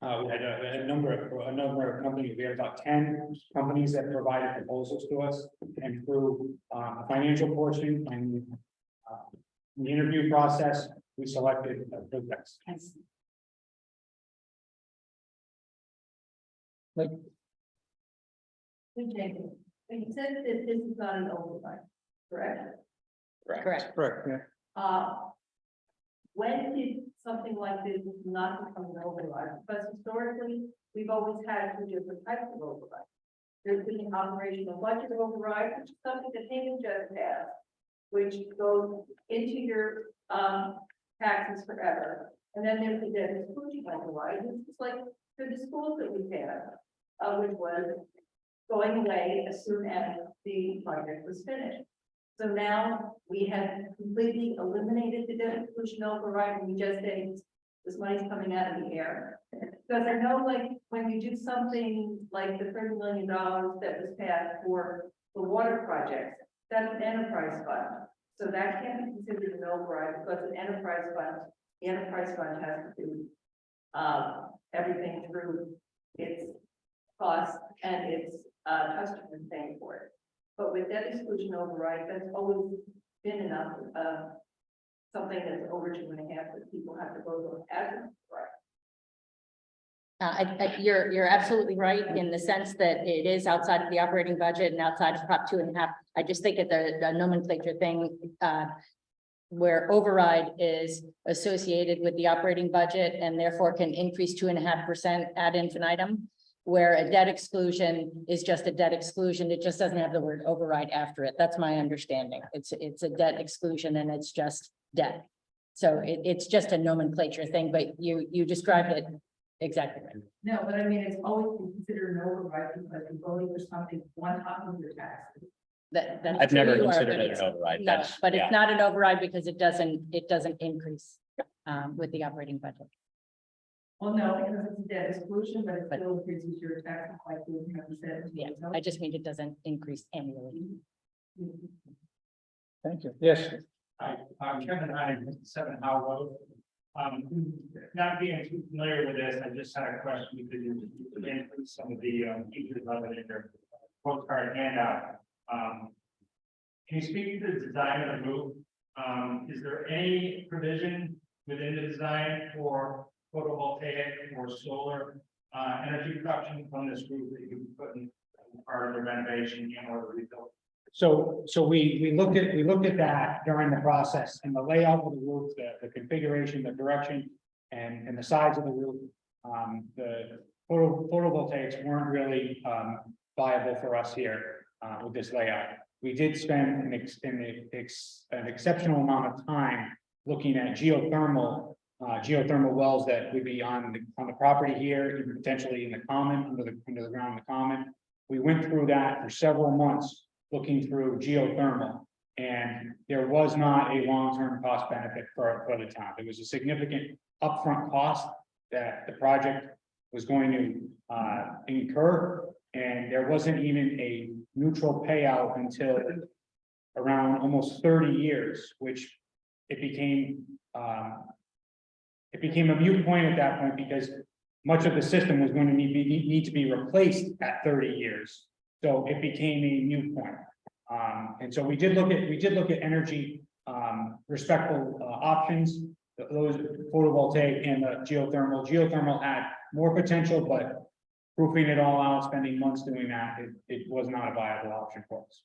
We had a number of companies, we had about 10 companies that provided proposals to us, and through a financial portion and the interview process, we selected Vertex. Okay, and you said that this is not an override, correct? Correct. Correct, yeah. When did something like this not become an override? Because historically, we've always had two different types of override. There's been an operational budget override, which is something that Haven just has, which goes into your taxes forever. And then there's the debt exclusion override, which is like for the schools that we've had, which was going away as soon as the project was finished. So now we have completely eliminated the debt exclusion override, and we just say this money's coming out of the air. Because I know, like, when you do something like the $30 million that was passed for the water projects, that's an enterprise fund. So that can't be considered an override, because an enterprise fund, the enterprise fund has to do everything through its cost and its customers paying for it. But with debt exclusion override, that's always been enough, something that's over 2.5 that people have to go to as an override. You're absolutely right in the sense that it is outside of the operating budget and outside of Prop 2.5. I just think it's the nomenclature thing, where override is associated with the operating budget and therefore can increase 2.5% ad infinitum. Where a debt exclusion is just a debt exclusion, it just doesn't have the word override after it. That's my understanding. It's a debt exclusion and it's just debt. So it's just a nomenclature thing, but you described it exactly right. No, but I mean, it's always been considered an override because you're voting for something on top of your taxes. That's I've true, never you are, considered but it it's- an override. No, That's, but yeah. it's not an override because it doesn't increase with the operating budget. Well, no, because it's a debt exclusion, but it still increases your tax by 2.5%. Yeah, I just mean it doesn't increase annually. Thank you. Yes, I'm Kevin Ryan, 7 Howe Road. Not being too familiar with this, I just had a question because you ran through some of the features of it in your postcard handout. Can you speak to the design of the roof? Is there any provision within the design for photovoltaic or solar energy production from this roof that you can put in part of the renovation in order to rebuild? So we looked at that during the process and the layout of the roof, the configuration, the direction and the size of the roof. The photovoltaics weren't really viable for us here with this layout. We did spend an exceptional amount of time looking at geothermal wells that would be on the property here, even potentially in the common, under the ground in the common. We went through that for several months, looking through geothermal, and there was not a long-term cost benefit for the town. There was a significant upfront cost that the project was going to incur, and there wasn't even a neutral payout until around almost 30 years, which it became a moot point at that point because much of the system was going to need to be replaced at 30 years. So it became a moot point. And so we did look at energy respectful options, those photovoltaic and geothermal. Geothermal had more potential, but proofing it all out, spending months doing that, it was not a viable option for us.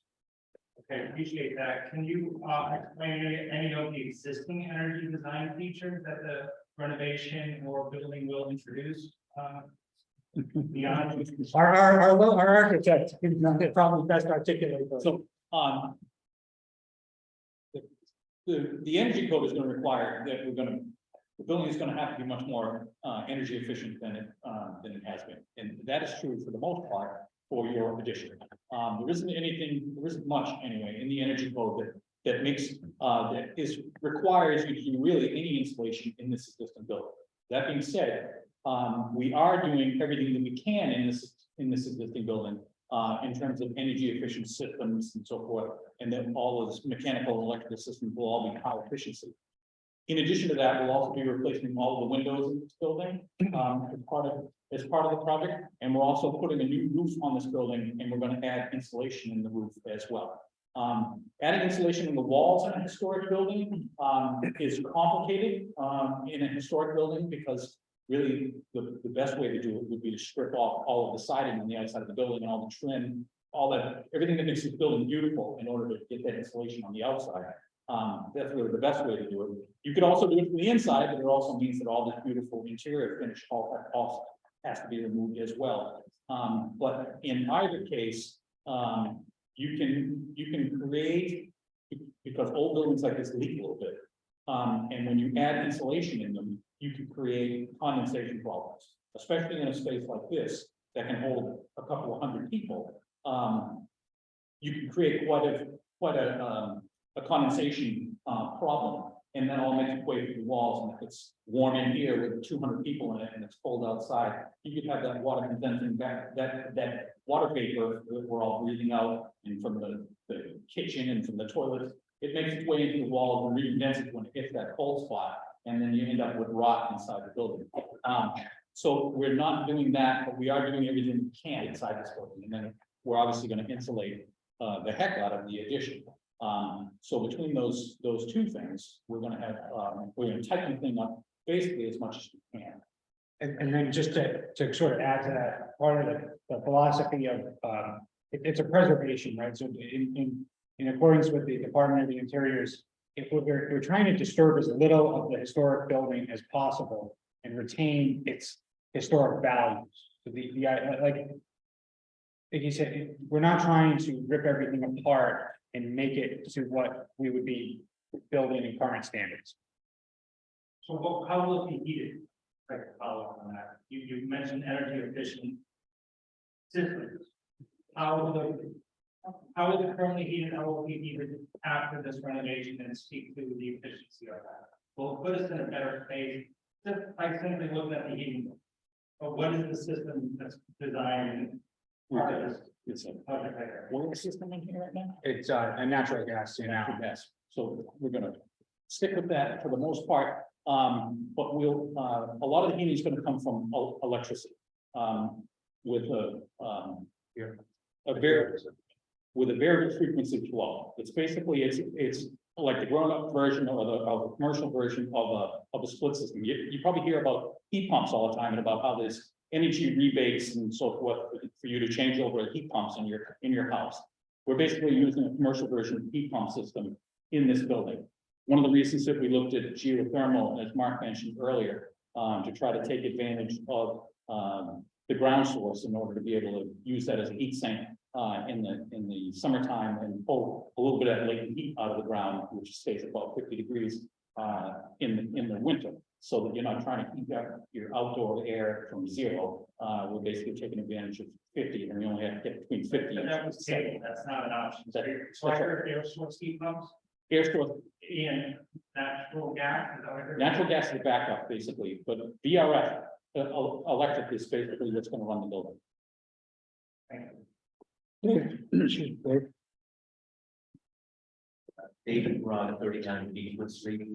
Okay, appreciate that. Can you explain any of the existing energy design features that the renovation or building will introduce? Beyond. Our architect can probably best articulate those. So, the energy code is gonna require that the building is gonna have to be much more, energy efficient than it has been. And that is true for the most part for your addition. There isn't much anyway in the energy code that requires you to do really any installation in this existing building. That being said, we are doing everything that we can in this existing building in terms of energy efficient systems and so forth, and then all of this mechanical and electrical systems will all be high efficiency. In addition to that, we'll also be replacing all the windows in this building as part of the project, and we're also putting a new roof on this building, and we're going to add insulation in the roof as well. Adding insulation in the walls in a historic building is complicated in a historic building because really the best way to do it would be to strip off all of the siding on the outside of the building and all the trim, everything that makes this building beautiful in order to get that insulation on the outside. That's really the best way to do it. You could also do it from the inside, but it also means that all this beautiful interior finish also has to be removed as well. But in either case, you can create, because old buildings like this leak a little bit. And when you add insulation in them, you can create condensation problems, especially in a space like this that can hold a couple of hundred people. You can create quite a condensation problem, and then all makes its way through the walls. And if it's warm in here with 200 people in it and it's cold outside, you could have that water condensing back, that water vapor that we're all breathing out, and from the kitchen and from the toilets, it makes its way into the walls and recondenses when it hits that cold spot, and then you end up with rot inside the building. So we're not doing that, but we are doing everything we can inside this building, and then we're obviously going to insulate the heck out of the addition. So between those two things, we're going to tighten the thing up basically as much as we can. And then just to sort of add to that, part of the philosophy of it's a preservation, right? So in accordance with the Department of the Interior's, if we're trying to disturb as little of the historic building as possible and retain its historic values. So like you said, we're not trying to rip everything apart and make it to what we would be building in current standards. So how will it be heated? Like, follow up on that. You mentioned energy efficient systems. How is it currently heated? How will it be heated after this renovation, and speak to the efficiency of that? Will it put us in a better space? Just by simply looking at the heating. But what is the system that's designed? It's a Project there? oil system in here right now. It's a natural gas, Natural gas. So we're gonna stick with that for the most part. But we'll, a lot of the heating is gonna come from electricity. With a variable frequency flow. It's basically, it's like the grown-up version of the commercial version of a split system. You probably hear about heat pumps all the time and about how there's energy rebates and so forth for you to change over to heat pumps in your house. We're basically using a commercial version of the heat pump system in this building. One of the reasons that we looked at geothermal, as Mark mentioned earlier, to try to take advantage of the ground source in order to be able to use that as a heat sink in the summertime and pull a little bit of latent heat out of the ground, which stays about 50 degrees in the winter, so that you're not trying to keep your outdoor air from 0. We're basically taking advantage of 50, and we only have to get between 50 and 70. That's not an option. Air source heat pumps source and natural gas. natural gas is backup, basically, but VRF electric is basically what's going to run the building. David Ron, 39 Beechwood Street.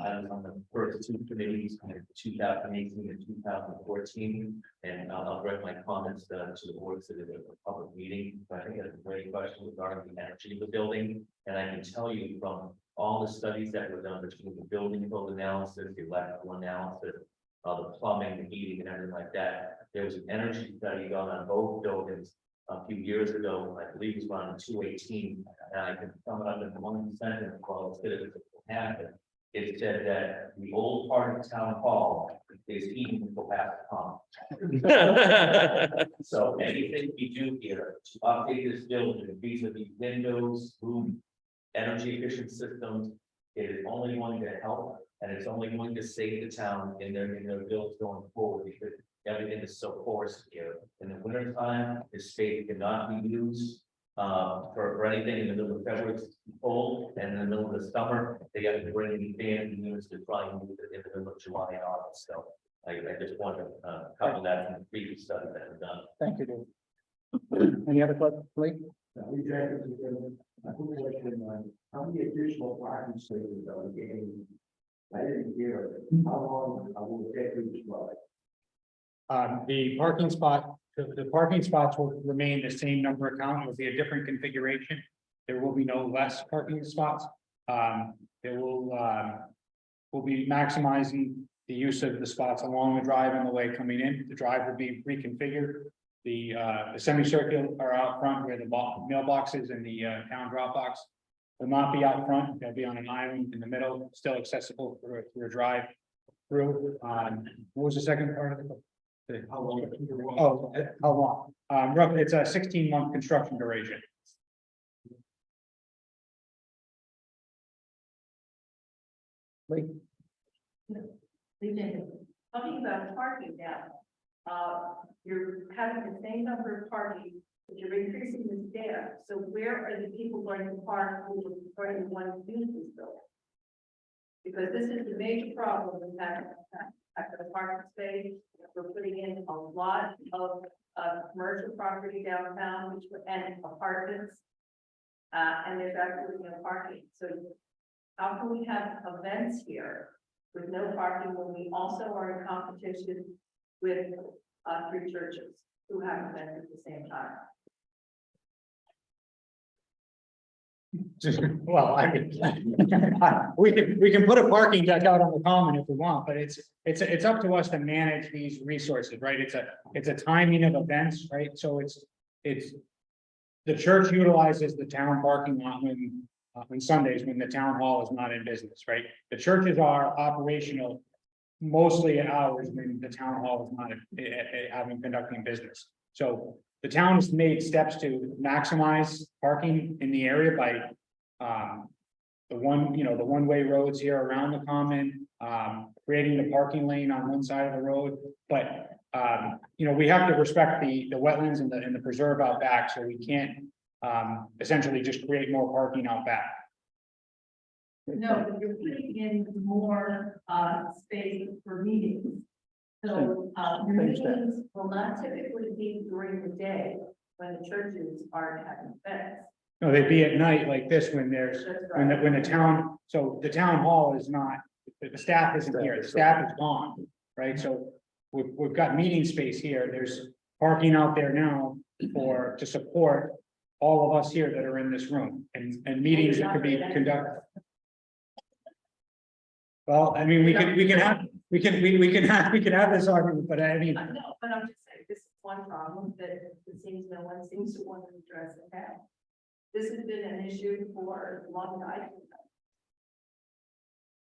I was on the first 2 committees, 2018 and 2014. And I'll direct my comments to the board so that it's a public meeting. But I think that's a great question regarding the energy of the building. And I can tell you from all the studies that were done between the building code analysis, the electrical analysis, the plumbing, the heating and everything like that. There was an energy study done on both buildings a few years ago, I believe it was around 2018, and I can sum it up in one sentence, well, it's good if it happened. It said that the old part of town hall is heating for past pump. So anything we do here to update this building, vis-a-vis windows, room, energy efficient systems, it is only going to help, and it's only going to save the town in their bills going forward, because everything is so porous here. In the winter time, this space cannot be used for anything in the middle of February, it's cold, and in the middle of the summer, they have to bring in fans and units to try and use it in the middle of July and August. So I just want to cover that from the previous study that was done. Thank you, David. Any other questions, Lee? How many additional parking spaces are we getting? I didn't hear it. How long I will get each one? The parking spots will remain the same number of count. It will be a different configuration. There will be no less parking spots. We'll be maximizing the use of the spots along the drive on the way coming in. The drive will be reconfigured. The semicircular are out front where the mailboxes and the town drop box will not be out front. They'll be on an island in the middle, still accessible through a drive through. What was the second part of it? How long? Oh, how long? Roughly, it's a 16-month construction duration. Lee? Talking about parking now, you're having the same number of parking, but you're increasing the staff. So where are the people going to park who are going to want to use this building? Because this is the major problem with that the parking space. We're putting in a lot of commercial property downtown, and apartments. And there's absolutely no parking. So how can we have events here with no parking when we also are in competition with 3 churches who have events at the same time? Well, I mean, we can put a parking deck out on the common if we want, but it's up to us to manage these resources, right? It's a timing of events, right? So it's the church utilizes the town parking lot on Sundays when the town hall is not in business, right? The churches are operational mostly at hours when the town hall is not conducting business. So the town has made steps to maximize parking in the area by the one-way roads here around the common, creating the parking lane on one side of the road. But we have to respect the wetlands and the preserve out back, so we can't essentially just create more parking out back. No, but you're putting in more space for meetings. So meetings will not typically be during the day when the churches are having events. No, they'd be at night like this when there's, That's when right. the town, so the town hall is not, the staff isn't here, the staff is gone, right? So we've got meeting space here, there's parking out there now to support all of us here that are in this room and meetings that could be conducted. Well, I mean, we can have this argument, but I mean, I know, but I'm just saying, this is one problem that it seems no one seems to want to address and have. This has been an issue for as long as I can know.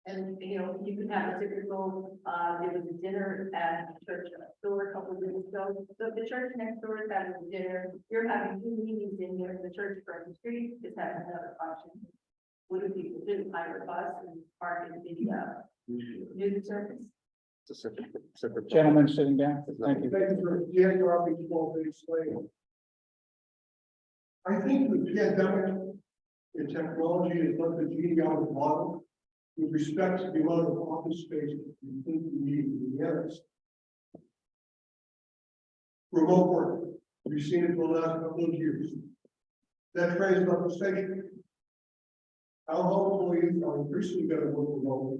And, you know, you can have a typical, there was a dinner at the church next door a couple of years ago. So the church next door is having a dinner, you're having 2 meetings in here, the church across the street is having another function. What do people do? Hire a bus and park in the, news service? It's a separate. gentlemen sitting down, thank you. Thank you for January 12 days later. I think the pandemic and technology has left the genie out of the bottle with respect to the amount of office space we think we need in the areas. Remote work, we've seen it for the last couple of years. That trains up the station. Our home employees are increasingly going to work remotely.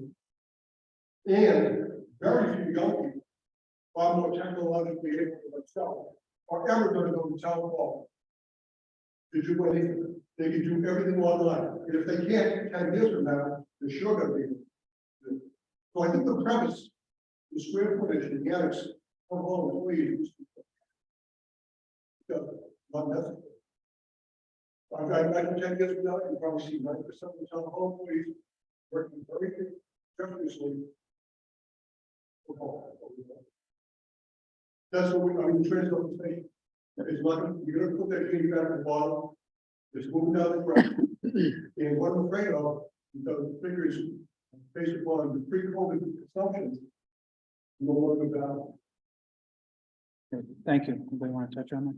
And very few young people, far more technologically able than themselves, are ever going to go to town hall to do anything. They can do everything online. And if they can't, 10 years from now, they're sure going to be able to do it. So I think the premise, the square footage, and the annex of home employees, not necessary. I can 10 years from now, you probably see 90% of the town hall employees working very strenuously. That's what we, I mean, transit station. It's not, you're gonna put that genie back at the bottom. It's moving down the track. And what I'm afraid of, because the figures based upon the pre-COVID consumption, no longer down. Thank you. Anybody want to touch on that?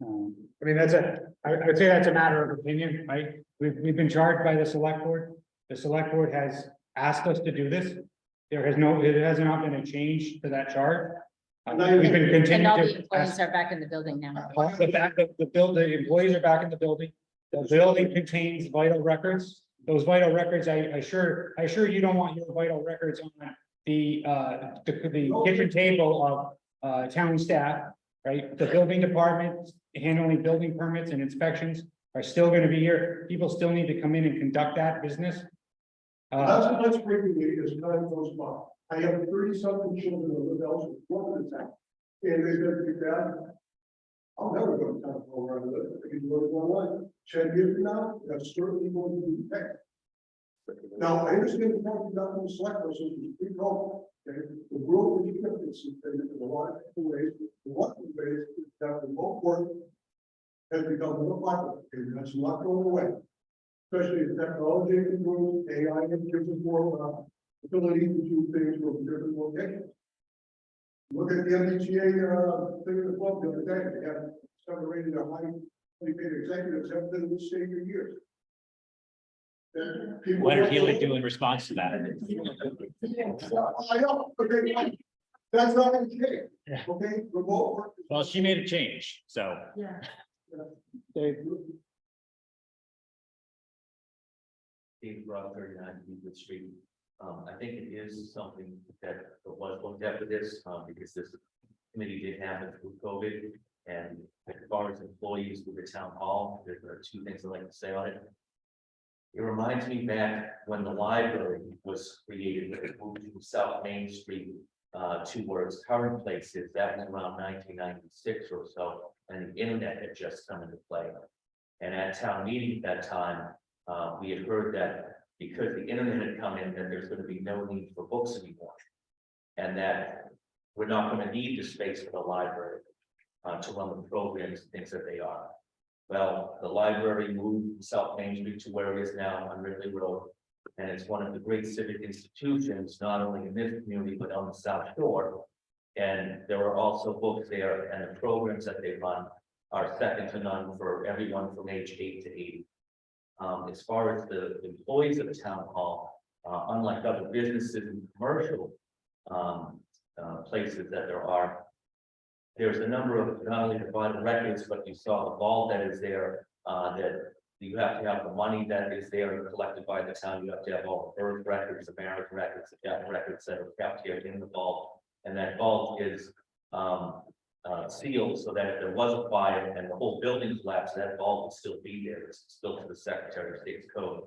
I mean, I would say that's a matter of opinion, right? We've been charged by the select board. The select board has asked us to do this. There has not been a change to that charge. We've been And continuing all to. the employees are back in the building now. The employees are back in the building. The building contains vital records. Those vital records, I assure you don't want your vital records on the kitchen table of town staff, right? The building department handling building permits and inspections are still going to be here. People still need to come in and conduct that business. That's frequently as time goes by. I have 30-something children who live elsewhere, in the town. And they said, "Big Dad, I'll never go to town hall where I live. I can do it online. 10 years from now, that's certainly going to be the case." Now, I understand the point about the select person, we call, okay, the world is different, in a lot of different ways. One of the ways is that remote work has become more popular, and that's not going away. Especially as technology improves, AI gives us more ability to do things from different locations. Look at the MBTA thing in the club the other day. They had celebrated a highly paid executives haven't been in this state for years. What did Healy do in response to that? I know, okay, that's not going to change. Yeah. Okay, remote work. Well, she made a change, so. Yeah. Dave, Dave Rock, 39 Beaver Street. I think it is something that was looked at for this, because this committee did happen through COVID. And as far as employees with the town hall, there are 2 things I'd like to say on it. It reminds me back when the library was created, it moved to South Main Street to where its current place is. That was around 1996 or so, and the internet had just come into play. And at town meeting at that time, we had heard that because the internet had come in, that there's going to be no need for books anymore. And that we're not going to need the space for the library to run the programs and things that they are. Well, the library moved from South Main Street to where it is now on Ridley Road. And it's one of the great civic institutions, not only in this community, but on the South Shore. And there are also books there, and the programs that they run are second to none for everyone from age 8 to 80. As far as the employees of the town hall, unlike other businesses and commercial places that there are, there's a number of not only provided records, but you saw the vault that is there, that you have to have the money that is there collected by the town. You have to have all the birth records, the marriage records, the death records that are kept here in the vault. And that vault is sealed so that if there was a fire and the whole building collapsed, that vault would still be there. It's built to the Secretary of State's code.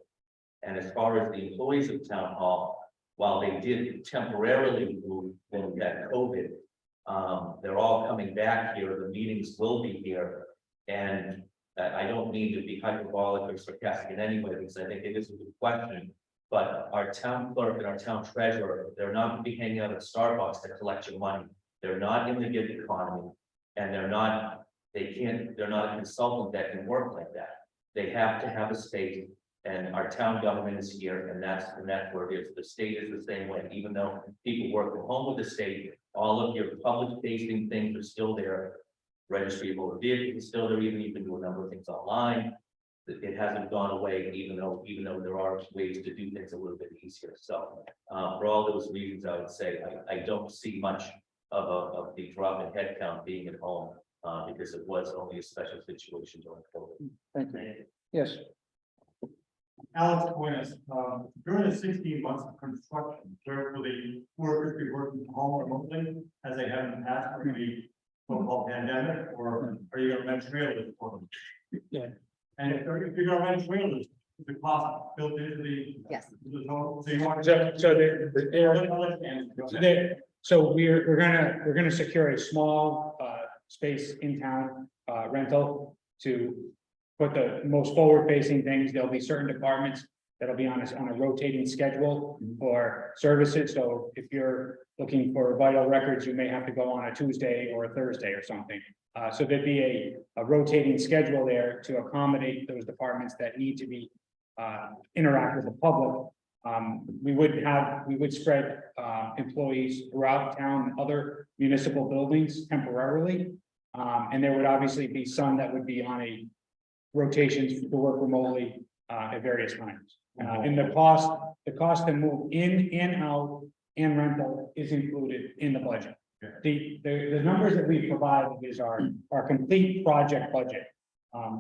And as far as the employees of Town Hall, while they did temporarily move when we had COVID, they're all coming back here. The meetings will be here. And I don't mean to be hyperbolic or sarcastic in any way, because I think it is a good question. But our town clerk and our town treasurer, they're not going to be hanging out at Starbucks to collect your money. They're not in the gig economy, and they're not a consultant that can work like that. They have to have a space, and our town government is here, and that's where it is. The state is the same way, even though people work from home with the state, all of your public facing things are still there. Registry of motor vehicles is still there, even you can do a number of things online. It hasn't gone away, even though there are ways to do things a little bit easier. So for all those reasons, I would say I don't see much of the drop in headcount being at home, because it was only a special situation during COVID. Thank you. Yes, Alex Quinnis, during the 16 months of construction, where will the workers be working from home remotely as they have in the past during the so-called pandemic, or are you gonna rent trailers for them? Yeah. And if you're gonna rent trailers, is the cost built into the? Yes. the total? So you want. so we're gonna secure a small space in town rental to put the most forward facing things. There'll be certain departments that'll be on a rotating schedule for services. So if you're looking for vital records, you may have to go on a Tuesday or a Thursday or something. So there'd be a rotating schedule there to accommodate those departments that need to be interact with the public. We would spread employees throughout town and other municipal buildings temporarily. And there would obviously be some that would be on a rotations to work remotely at various times. And the cost to move in and out and rental is included in the budget. The numbers that we provide is our complete project budget.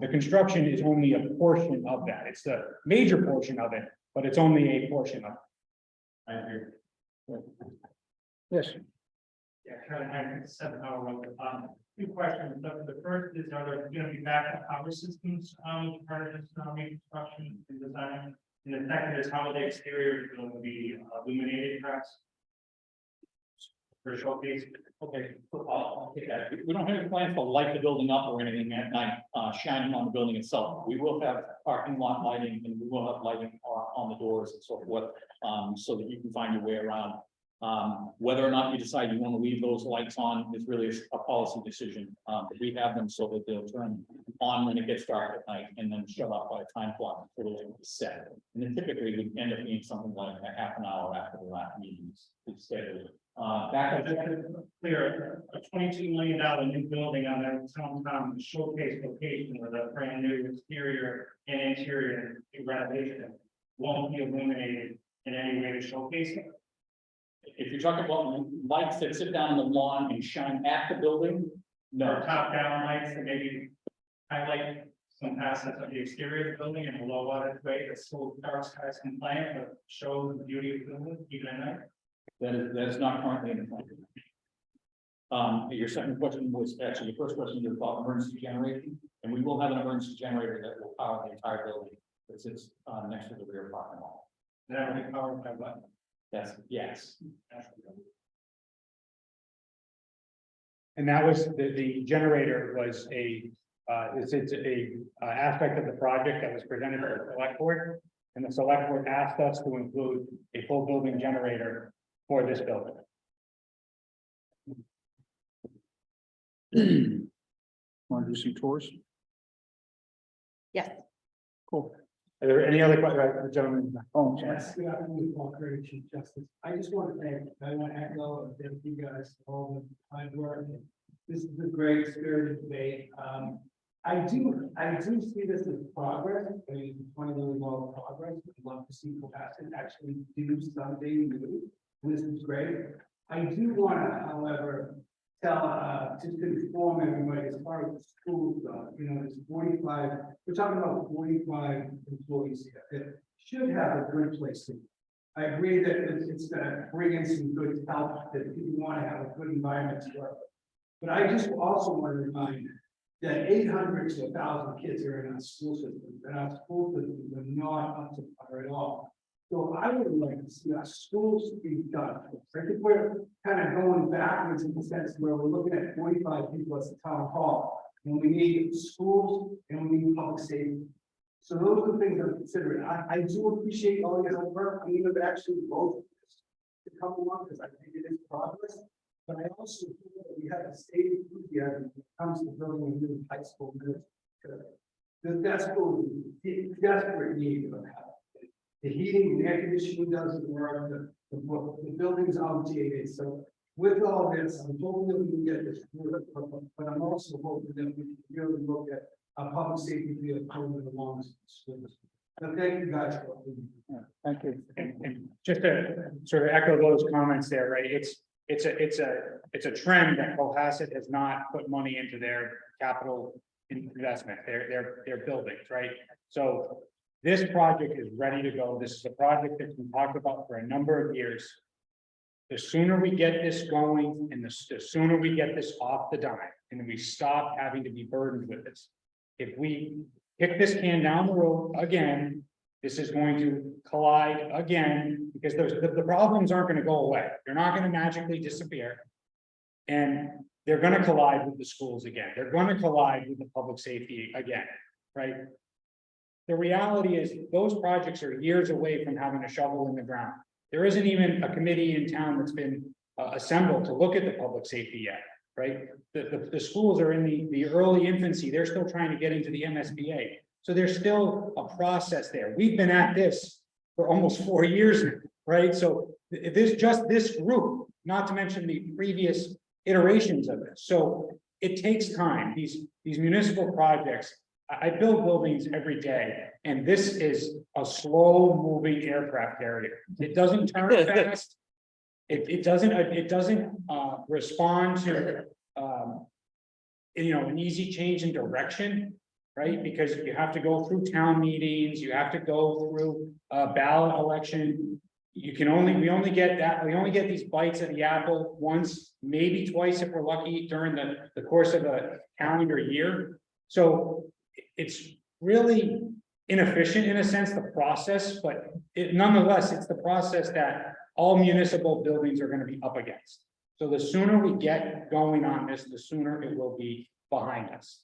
The construction is only a portion of that. It's the major portion of it, but it's only a portion of it. I agree. Yes. Yeah, kind of having a 7-hour run. Two questions. The first is, are there going to be backup power systems part of this construction and design? And the second is, how are the exteriors going to be illuminated perhaps? For showcase? Okay, I'll take that. We don't have any plans to light the building up or anything at night, shining on the building itself. We will have parking lot lighting, and we will have lighting on the doors and so forth, so that you can find your way around. Whether or not you decide you want to leave those lights on is really a policy decision. We have them so that they'll turn on when it gets dark at night and then shut off by a time clock until they're set. And then typically we end up being something like a half an hour after the last meetings. Back Clear, a $22 million new building on that sometime showcase location with a brand new exterior and interior renovation won't be illuminated in any way to showcase it. If you're talking about lights that sit down on the lawn and shine at the building, Or no. top down lights that maybe highlight some facets of the exterior of the building in a low water way that's so dark skies compliant, but show the beauty of the building even at night. That is not currently in the plan. Your second question was actually, your first question was about emergency generation, and we will have an emergency generator that will power the entire building that sits next to the rear parking lot. That will be powered by what? That's, yes. And that was, the generator was it's a aspect of the project that was presented to the select board. And the select board asked us to include a full building generator for this building. Want to do some tours? Yes. Cool. Are there any other questions, gentlemen? Oh, Yes, good afternoon, Paul Curry, Chief Justice. I just want to echo and thank you guys for all the hard work. This is a great spirited debate. I do see this as progress. I mean, $20 million progress. I'd love to see Cohasset actually do something new. And this is great. I do want to, however, to inform everybody as far as the schools go, there's 45, we're talking about 45 employees here that should have a good place to be. I agree that it's gonna bring in some good help, that people want to have a good environment to work. But I just also want to remind that 800 to 1,000 kids are in our school system, and our school systems are not up to par at all. So I would like to see our schools be done. I think we're kind of going backwards in the sense where we're looking at 45 people at the town hall. And we need schools and we need public safety. So those are the things I'm considering. I do appreciate all your hard work. I'm gonna actually vote for this to come along because I think it is progress. But I also feel that we have a state enthusiasm when it comes to building a new high school. That's what we desperate need of help. The heating and air conditioning doesn't work, the building's outdated, so with all this, I'm hoping that we can get this, but I'm also hoping that we can really look at our public safety field coming along. So thank you guys for. Thank you. And just to sort of echo those comments there, right, it's a trend that Cohasset has not put money into their capital investment, their buildings, right? So this project is ready to go. This is a project that's been talked about for a number of years. The sooner we get this going and the sooner we get this off the dime and we stop having to be burdened with this. If we kick this can down the road again, this is going to collide again because the problems aren't going to go away. They're not going to magically disappear. And they're going to collide with the schools again. They're going to collide with the public safety again, right? The reality is those projects are years away from having a shovel in the ground. There isn't even a committee in town that's been assembled to look at the public safety yet, right? The schools are in the early infancy. They're still trying to get into the MSBA. So there's still a process there. We've been at this for almost 4 years, right? So this group, not to mention the previous iterations of this. So it takes time. These municipal projects, I build buildings every day, and this is a slow moving aircraft carrier. It doesn't turn fast. It doesn't respond to an easy change in direction, right? Because you have to go through town meetings, you have to go through a ballot election. We only get these bites at the apple once, maybe twice if we're lucky during the course of a calendar year. So it's really inefficient in a sense, the process, but nonetheless, it's the process that all municipal buildings are going to be up against. So the sooner we get going on this, the sooner it will be behind us.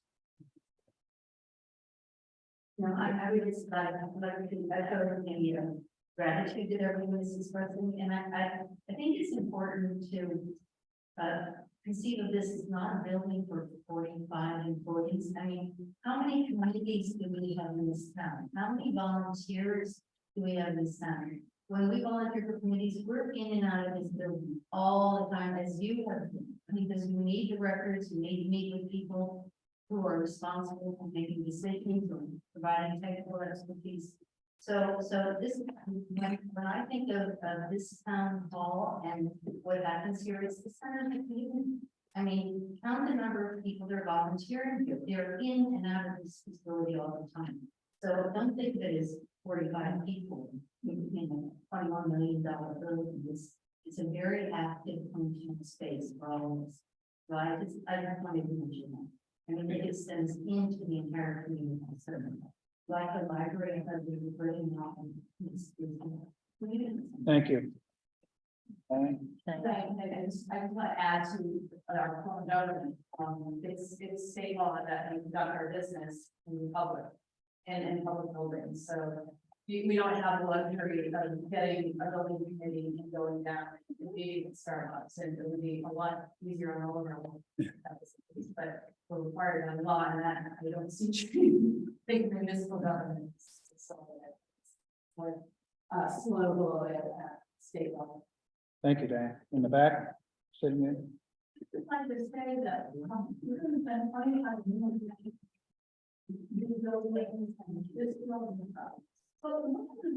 No, I would just like to echo the gratitude that everyone is expressing, and I think it's important to conceive of this as not a building for 45 employees. I mean, how many communities do we have in this town? How many volunteers do we have in this town? When we volunteer for communities, we're in and out of this building all the time, as you have been, because we need the records, we need to meet with people who are responsible for making decisions or providing technical expertise. So this, when I think of this town hall and what happens here, it's the center of the community. I mean, count the number of people that are volunteering here. They're in and out of this facility all the time. So don't think that it's 45 people in a $21 million building. It's a very active functional space for all of us. So I just wanted to mention that. I mean, it extends into the entire community. Like the library, I heard we were bringing out. Thank you. I just want to add to our current government, it's state law that we conduct our business in the public and in public buildings, so we don't have the luxury of getting a building committee and going down and meeting with Starbucks, and it would be a lot easier on all of our but we're required by law, and that I don't see big municipal governments. So slow below at state level. Thank you, Dan. In the back, sitting there. Just like to say that, we're going to spend 25 million. New buildings and this building. But look at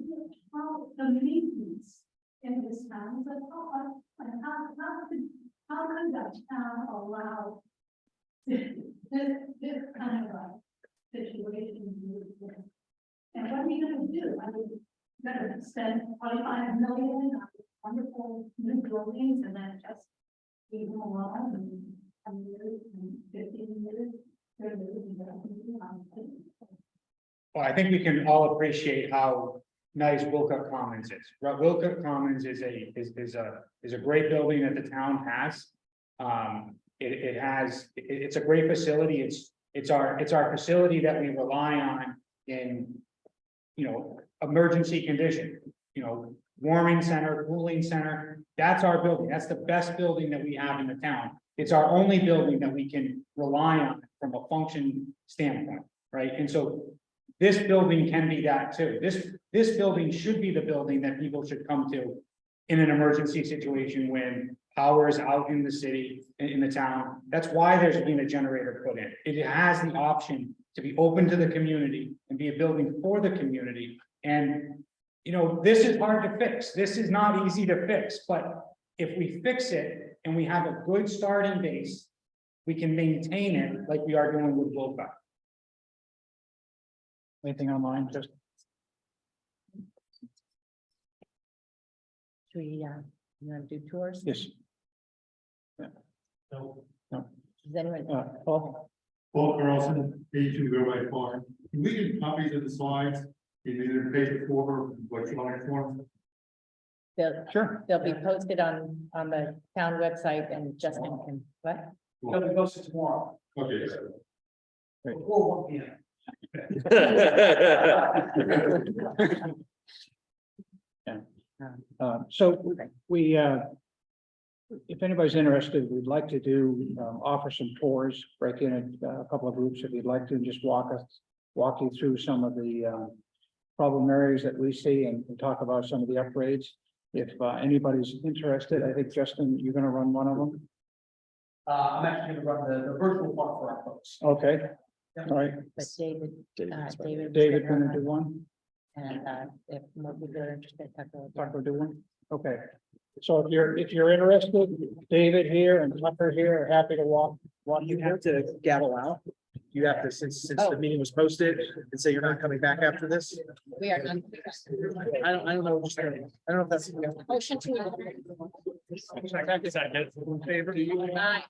how the maintenance in this town is like, how how could the town allow this kind of a situation to exist? And what are you gonna do? I mean, you're gonna spend 25 million on wonderful new buildings and then just leave them alone and 10 years and 15 years. they're losing their opportunity. Well, I think we can all appreciate how nice Wilcox Commons is. Wilcox Commons is a great building that the town has. It's a great facility. It's our facility that we rely on in, emergency condition, warming center, cooling center. That's our building. That's the best building that we have in the town. It's our only building that we can rely on from a function standpoint, right? And so this building can be that too. This building should be the building that people should come to in an emergency situation when power is out in the city, in the town. That's why there's been a generator put in. It has the option to be open to the community and be a building for the community. And, this is hard to fix. This is not easy to fix, but if we fix it and we have a good starting base, we can maintain it like we are doing with Wilcox. Anything online, just Should we, you want to do tours? yes, Does anyone? Paul? Paul Carlson, 82 Railway Farm. Can we get copies of the slides in either paper form or electronic form? Sure. They'll be posted on the town website and Justin can, what? It'll be posted tomorrow. Okay. Before 1 p.m. So we, if anybody's interested, we'd like to offer some tours, break in a couple of groups if you'd like to, and just walk you through some of the problem areas that we see and talk about some of the upgrades. If anybody's interested, I think Justin, you're gonna run one of them. I'm actually gonna run the virtual part for our folks. Okay, all right. But David. David gonna do one, And if more people are interested, Tucker. Tucker do one. Okay. So if you're interested, David here and Tucker here are happy to walk you have to gavel out. You have to, since the meeting was posted, and say you're not coming back after this. We are done. I don't know. I don't know if that's. Motion to. Second. In favor? Aye.